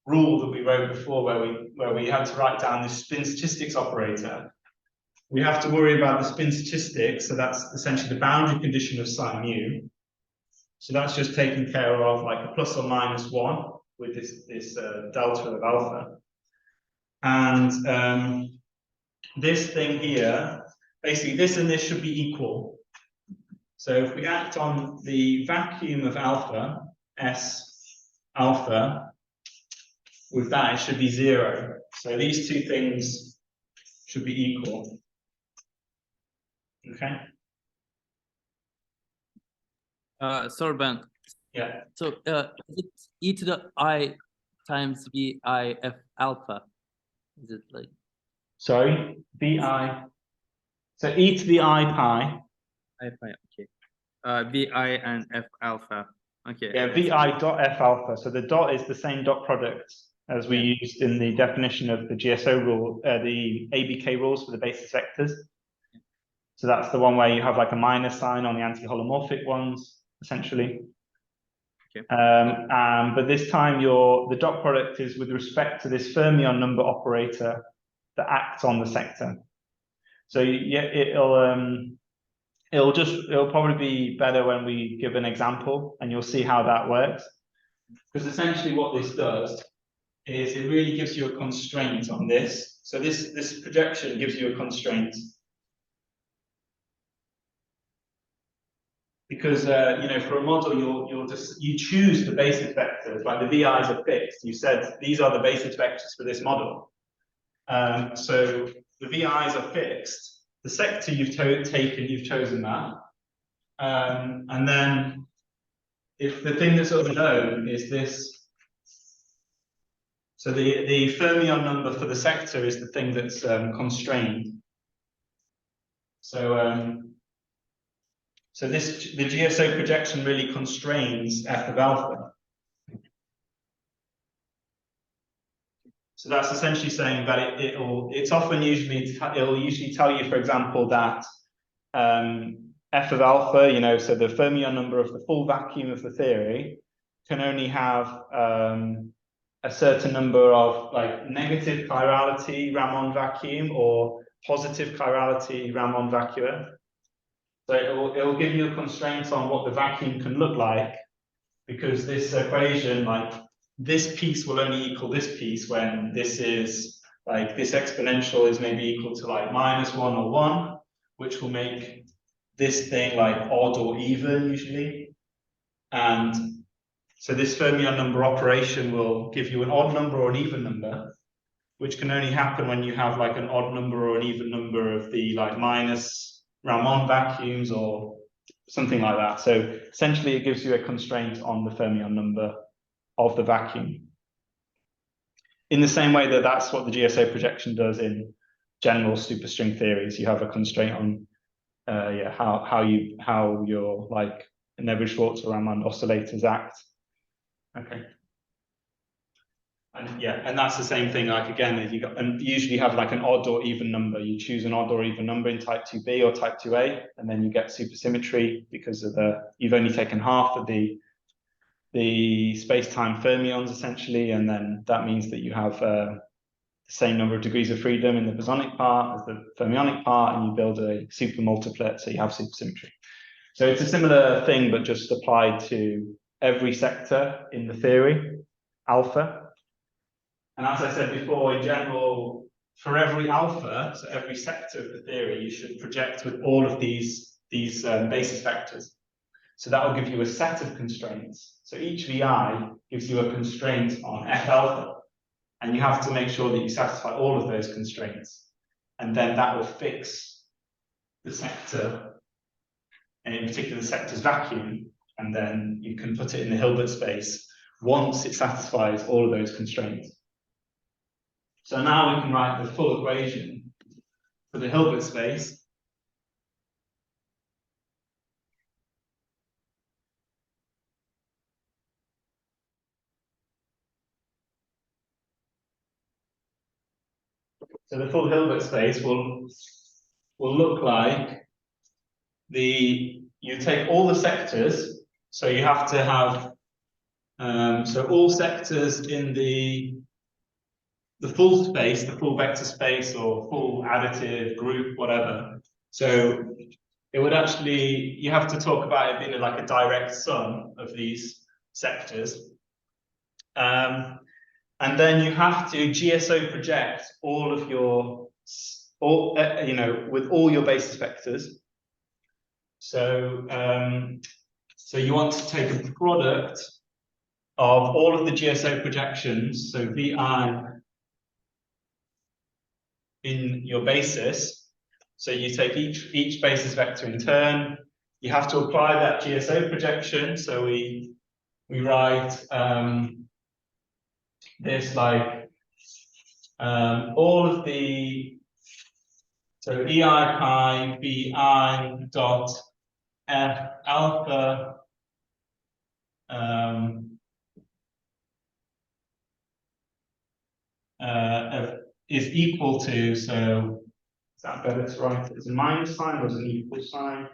rule that we wrote before, where we had to write down this spin statistics operator. We have to worry about the spin statistics, so that's essentially the boundary condition of psi mu. So that's just taken care of like a plus or minus 1 with this delta of alpha. And this thing here, basically this and this should be equal. So if we act on the vacuum of alpha, S alpha, with that it should be 0. So these two things should be equal. Okay. Sorry, Ben. Yeah. So is it e to the I times VI f alpha? Is it like? sorry, vi. So e to the I pi. I pi, okay. Vi and f alpha. Okay. Yeah, vi dot f alpha. So the dot is the same dot product as we used in the definition of the GSO rule, the ABK rules for the basis vectors. So that's the one where you have like a minus sign on the anti-holomorphic ones, essentially. Okay. But this time the dot product is with respect to this fermion number operator that acts on the sector. So yeah, it'll probably be better when we give an example, and you'll see how that works. Because essentially what this does is it really gives you a constraint on this. So this projection gives you a constraint. Because for a model, you choose the basis vectors, like the VIs are fixed. You said these are the basis vectors for this model. So the VIs are fixed. The sector you've chosen that. And then if the thing that's unknown is this, so the fermion number for the sector is the thing that's constrained. So the GSO projection really constrains f of alpha. So that's essentially saying that it'll usually tell you, for example, that f of alpha, so the fermion number of the full vacuum of the theory can only have a certain number of like negative chirality Ramond vacuum or positive chirality Ramond vacuum. So it'll give you a constraint on what the vacuum can look like, because this equation, like this piece will only equal this piece when this is like this exponential is maybe equal to like -1 or 1, which will make this thing like odd or even usually. And so this fermion number operation will give you an odd number or an even number, which can only happen when you have like an odd number or an even number of the like minus Ramond vacuums or something like that. So essentially it gives you a constraint on the fermion number of the vacuum. In the same way that that's what the GSO projection does in general superstring theories. You have a constraint on how your like Neveu-Schwarz or Ramond oscillators act. Okay. And that's the same thing, like again, if you usually have like an odd or even number. You choose an odd or even number in type 2b or type 2a, and then you get supersymmetry because of you've only taken half of the space-time fermions essentially, and then that means that you have the same number of degrees of freedom in the bosonic part as the fermionic part, and you build a supermultiplet, so you have supersymmetry. So it's a similar thing, but just applied to every sector in the theory, alpha. And as I said before, in general, for every alpha, so every sector of the theory, you should project with all of these basis vectors. So that will give you a set of constraints. So each VI gives you a constraint on F alpha, and you have to make sure that you satisfy all of those constraints. And then that will fix the sector, and in particular the sector's vacuum, and then you can put it in the Hilbert space once it satisfies all of those constraints. So now we can write the full equation for the Hilbert space. So the full Hilbert space will look like you take all the sectors, so you have to have so all sectors in the full space, the full vector space or full additive group, whatever. So it would actually, you have to talk about it being like a direct sum of these sectors. And then you have to GSO project all of your, with all your basis vectors. So, so you want to take a product of all of the GSO projections, so VI in your basis. So you take each basis vector in turn. You have to apply that GSO projection. So we write this like all of the So EI pi BI dot F alpha is equal to, so is that better to write it as a minus sign or as an equal sign?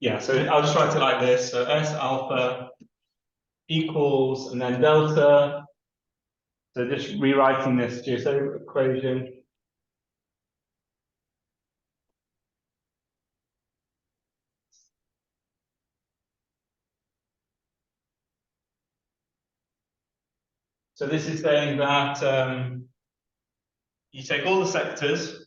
Yeah, so I'll just write it like this. So S alpha equals, and then delta. So just rewriting this GSO equation. So this is saying that you take all the sectors,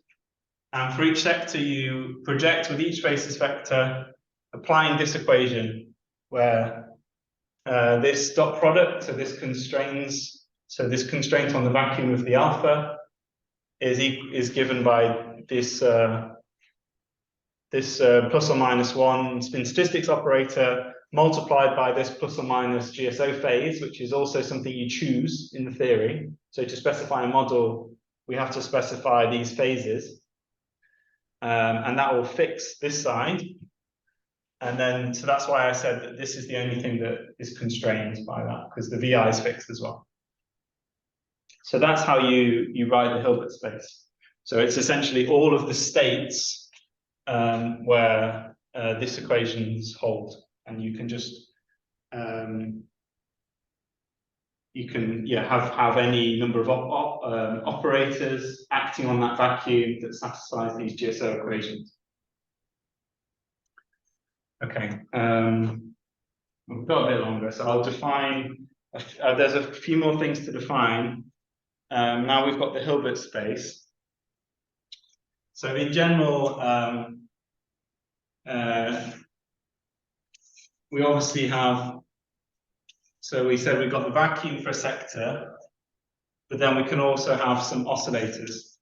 and for each sector you project with each basis vector, applying this equation, where this dot product, so this constraint on the vacuum of the alpha is given by this plus or minus 1 spin statistics operator multiplied by this plus or minus GSO phase, which is also something you choose in the theory. So to specify a model, we have to specify these phases. And that will fix this side. And then, so that's why I said that this is the only thing that is constrained by that, because the VI is fixed as well. So that's how you write the Hilbert space. So it's essentially all of the states where this equations hold, and you can just have any number of operators acting on that vacuum that satisfies these GSO equations. Okay, we've got a bit longer, so I'll define. There's a few more things to define. Now we've got the Hilbert space. So in general, we obviously have, so we said we've got the vacuum for a sector, but then we can also have some oscillators,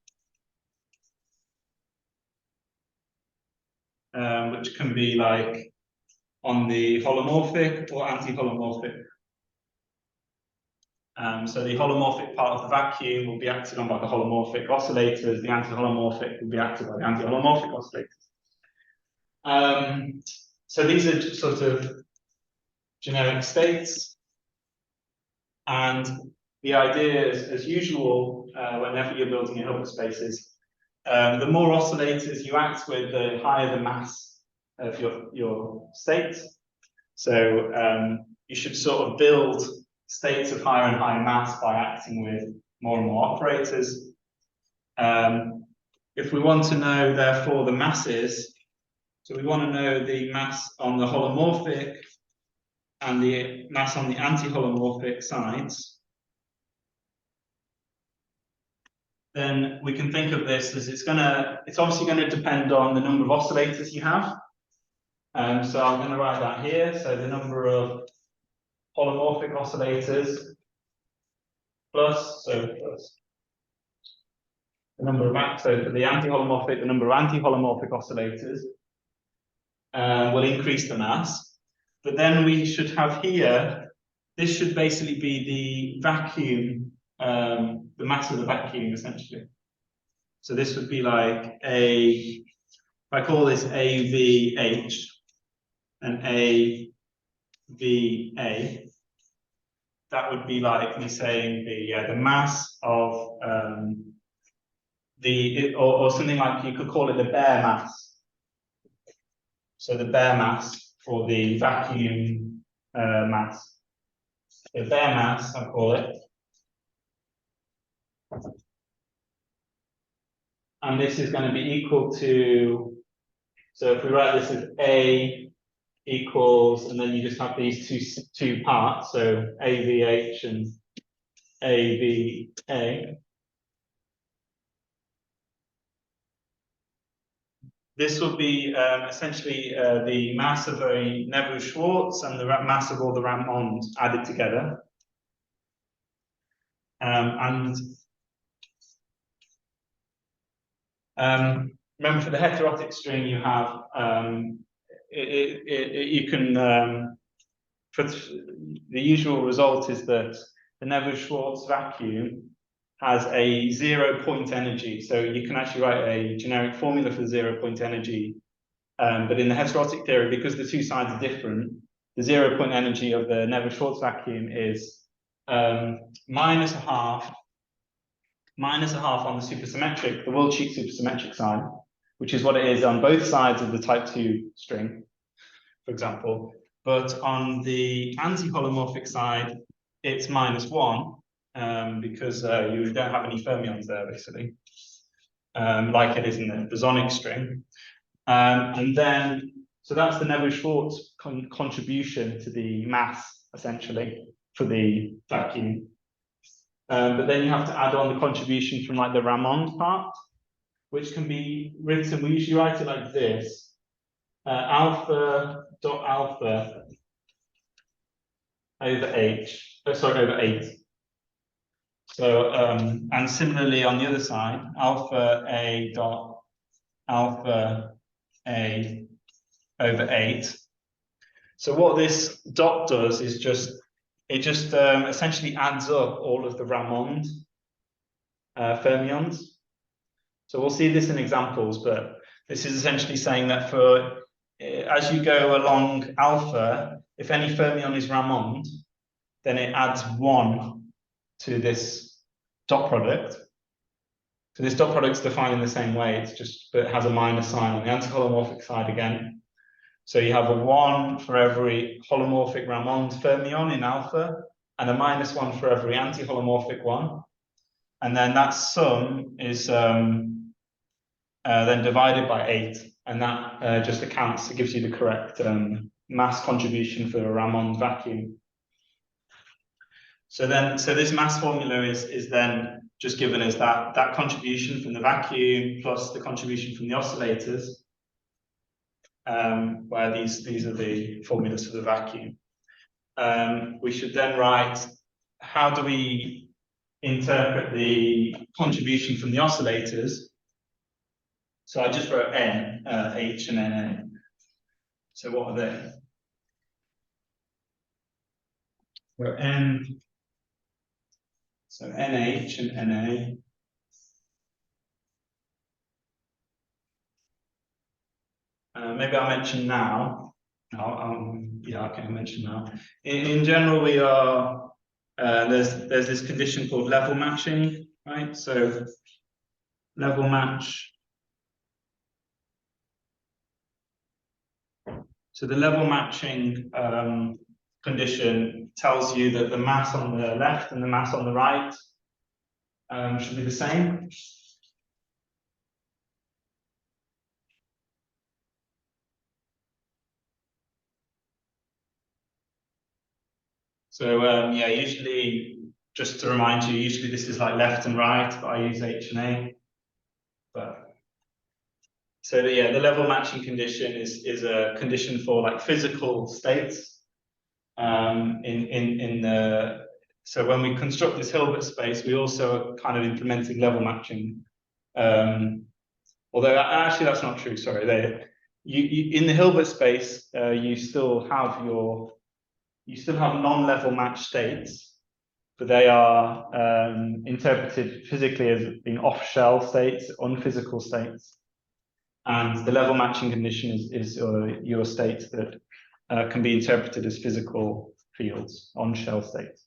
which can be like on the holomorphic or anti-holomorphic. So the holomorphic part of the vacuum will be acted on by the holomorphic oscillators, the anti-holomorphic will be acted by the anti-holomorphic oscillators. So these are just sort of generic states. And the idea is, as usual, whenever you're building a Hilbert spaces, the more oscillators you act with, the higher the mass of your state. So you should sort of build states of higher and higher mass by acting with more and more operators. If we want to know, therefore, the masses, so we want to know the mass on the holomorphic and the mass on the anti-holomorphic sides, then we can think of this as it's obviously going to depend on the number of oscillators you have. So I'm going to write that here. So the number of holomorphic oscillators plus the number of, so for the anti-holomorphic, the number of anti-holomorphic oscillators will increase the mass. But then we should have here, this should basically be the vacuum, the mass of the vacuum, essentially. So this would be like if I call this AVH and AVA, that would be like me saying the mass of or something like, you could call it the bare mass. So the bare mass for the vacuum mass. The bare mass, I call it. And this is going to be equal to, so if we write this as A equals, and then you just have these two parts, so AVH and AVA. This will be essentially the mass of a Neveu-Schwarz and the mass of all the Ramonds added together. Remember, for the heterotic string, you have you can the usual result is that the Neveu-Schwarz vacuum has a 0-point energy. So you can actually write a generic formula for the 0-point energy. But in the heterotic theory, because the two sides are different, the 0-point energy of the Nevers-Schwarz vacuum is minus a half on the supersymmetric, the world-sheet supersymmetric side, which is what it is on both sides of the type 2 string, for example. But on the anti-holomorphic side, it's -1, because you don't have any fermions there, basically, like it is in the bosonic string. And then, so that's the Nevers-Schwarz contribution to the mass, essentially, for the vacuum. But then you have to add on the contribution from like the Ramond part, which can be written, we usually write it like this, alpha dot alpha over H, over 8. So, and similarly on the other side, alpha A dot alpha A over 8. So what this dot does is it essentially adds up all of the Ramond fermions. So we'll see this in examples, but this is essentially saying that for as you go along alpha, if any fermion is Ramond, then it adds 1 to this dot product. So this dot product is defined in the same way, it's just, but it has a minus sign on the anti-holomorphic side again. So you have a 1 for every holomorphic Ramond fermion in alpha, and a -1 for every anti-holomorphic one. And then that sum is then divided by 8, and that just accounts, it gives you the correct mass contribution for a Ramond vacuum. So this mass formula is then just given as that contribution from the vacuum plus the contribution from the oscillators, where these are the formulas for the vacuum. We should then write, how do we interpret the contribution from the oscillators? So I just wrote N, H and NA. So what are they? So N, so NH and NA. Maybe I'll mention now. Yeah, okay, I'll mention now. In general, we are there's this condition called level matching, right? So level match. So the level matching condition tells you that the mass on the left and the mass on the right should be the same. So yeah, usually, just to remind you, usually this is like left and right, but I use H and A. But so yeah, the level matching condition is a condition for like physical states. So when we construct this Hilbert space, we also are kind of implementing level matching. Although actually that's not true. Sorry, in the Hilbert space, you still have non-level match states, but they are interpreted physically as being off-shell states, unphysical states. And the level matching condition is your states that can be interpreted as physical fields, on-shell states.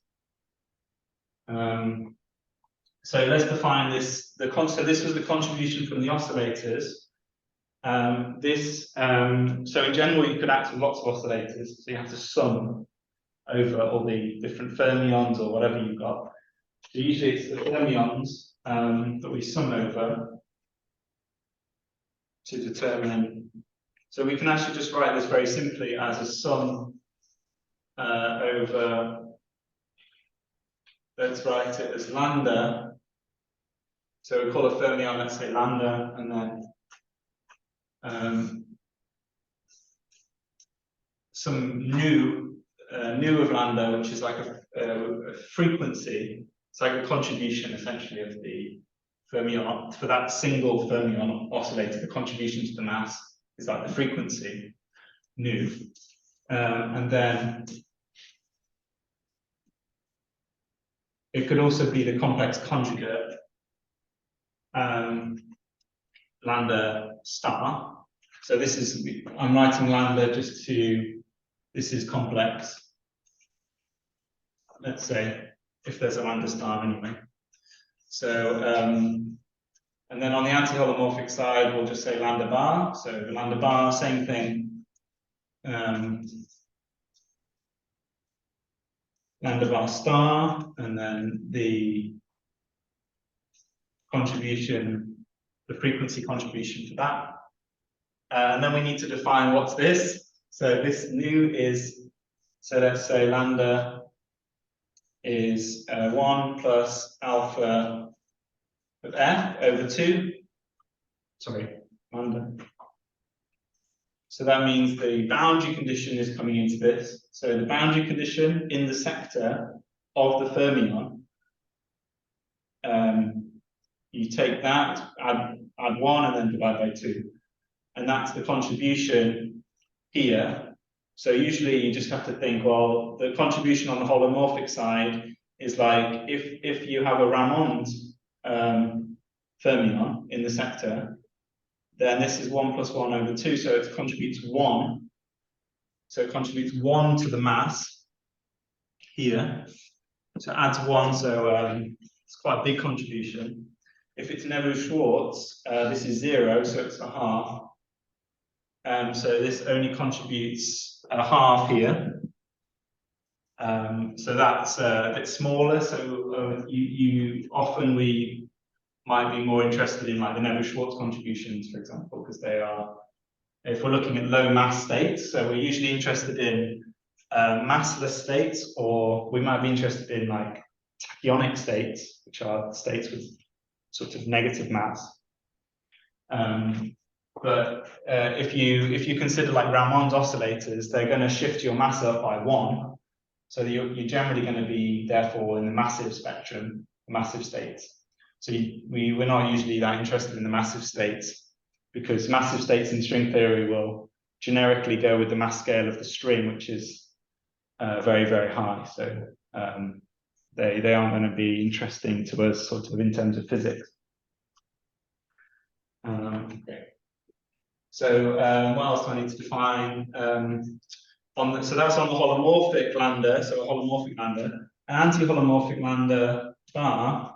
So let's define this. So this was the contribution from the oscillators. So in general, you could act with lots of oscillators. So you have to sum over all the different fermions or whatever you've got. So usually it's the fermions that we sum over to determine. So we can actually just write this very simply as a sum over, let's write it as lambda. So we call a fermion, let's say lambda, and then some nu of lambda, which is like a frequency. It's like a contribution essentially of the fermion for that single fermion oscillator. The contribution to the mass is like the frequency nu, and then it could also be the complex conjugate, lambda star. So this is, I'm writing lambda just to, this is complex. Let's say, if there's a lambda star anyway. So, and then on the anti-holomorphic side, we'll just say lambda bar. So the lambda bar, same thing. Lambda bar star, and then the contribution, the frequency contribution for that. And then we need to define what's this. So this new is, so let's say lambda is 1 plus alpha of f over 2. Sorry, lambda. So that means the boundary condition is coming into this. So the boundary condition in the sector of the fermion, you take that, add 1, and then divide by 2. And that's the contribution here. So usually you just have to think, well, the contribution on the holomorphic side is like if you have a Ramond fermion in the sector, then this is 1 plus 1 over 2, so it contributes 1. So it contributes 1 to the mass here. So it adds 1, so it's quite a big contribution. If it's Neveu-Schwarz, this is 0, so it's a half. So this only contributes a half here. So that's a bit smaller. So you often we might be more interested in like the Neveu-Schwarz contributions, for example, because they are, if we're looking at low mass states, so we're usually interested in massless states, or we might be interested in like tachyonic states, which are states with sort of negative mass. But if you consider like Ramond oscillators, they're going to shift your mass up by 1. So you're generally going to be, therefore, in the massive spectrum, massive states. So we're not usually that interested in the massive states, because massive states in string theory will generically go with the mass scale of the string, which is very, very high. So they aren't going to be interesting to us sort of in terms of physics. Okay. So what else do I need to define? So that's on the holomorphic lambda, so a holomorphic lambda. An anti-holomorphic lambda bar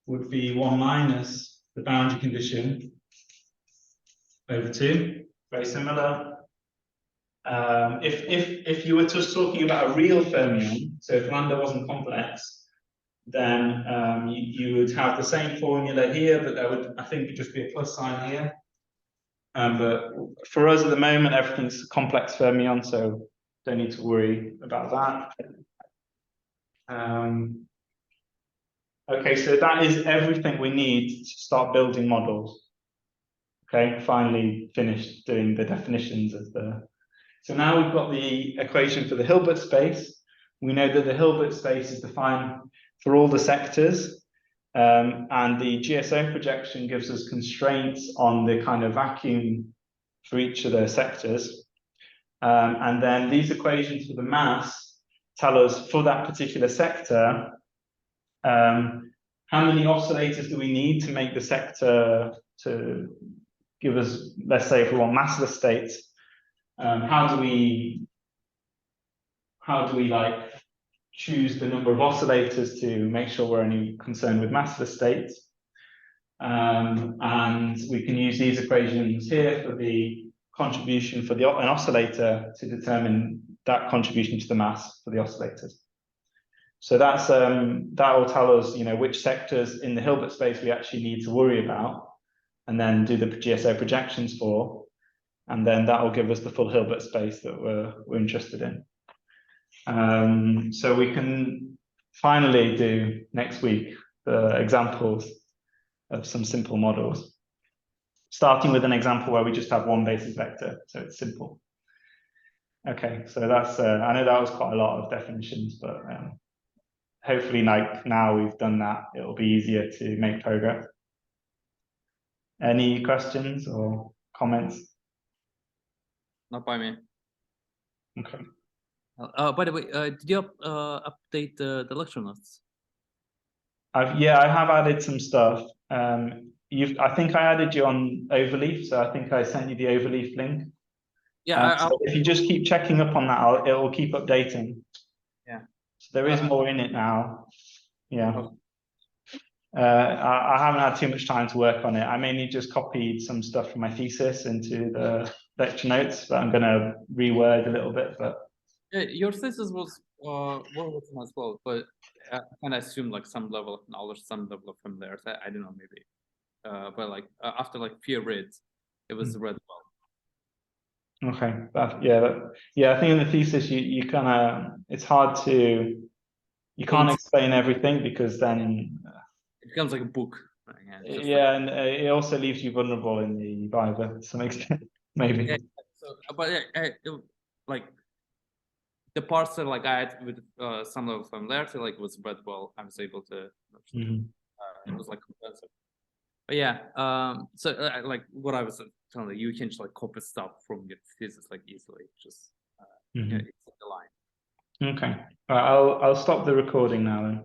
would be 1 minus the boundary condition over 2. Very similar. If you were just talking about a real fermion, so if lambda wasn't complex, then you would have the same formula here, but there would, I think, just be a plus sign here. But for us at the moment, everything's a complex fermion, so don't need to worry about that. Okay, so that is everything we need to start building models. Okay, finally finished doing the definitions of the. So now we've got the equation for the Hilbert space. We know that the Hilbert space is defined for all the sectors, and the GSO projection gives us constraints on the kind of vacuum for each of the sectors. And then these equations for the mass tell us for that particular sector, how many oscillators do we need to make the sector to give us, let's say, if we want massless states, how do we like choose the number of oscillators to make sure we're only concerned with massless states? And we can use these equations here for the contribution for an oscillator to determine that contribution to the mass for the oscillators. So that's that will tell us, which sectors in the Hilbert space we actually need to worry about, and then do the GSO projections for, and then that will give us the full Hilbert space that we're interested in. So we can finally do next week the examples of some simple models, starting with an example where we just have one basis vector, so it's simple. Okay, so that's I know that was quite a lot of definitions, but hopefully, like now we've done that, it'll be easier to make progress. Any questions or comments? Not by me. Okay. By the way, did you update the lecture notes? I have added some stuff. I think I added you on Overleaf, so I think I sent you the Overleaf link. Yeah, So if you just keep checking up on that, it will keep updating. yeah. So there is more in it now. Yeah. Okay. I haven't had too much time to work on it. I mainly just copied some stuff from my thesis into the lecture notes that I'm going to reword a little bit. But Your thesis was well written as well, but I kind of assume like some level of knowledge, some level of familiarity. I don't know, maybe. But like after like few reads, it was read well. okay, I think in the thesis you kind of it's hard to you can't explain everything because then it becomes like a book. yeah, and it also leaves you vulnerable in the Viva to some extent, maybe. Yeah, so, but like the parts that like I had with some level of familiarity, like was read well. I was able to. It was like comprehensive. But yeah, so like what I was telling you, you can just like copy stuff from your thesis like easily. Just yeah, it's in the line. Okay, I'll stop the recording now then.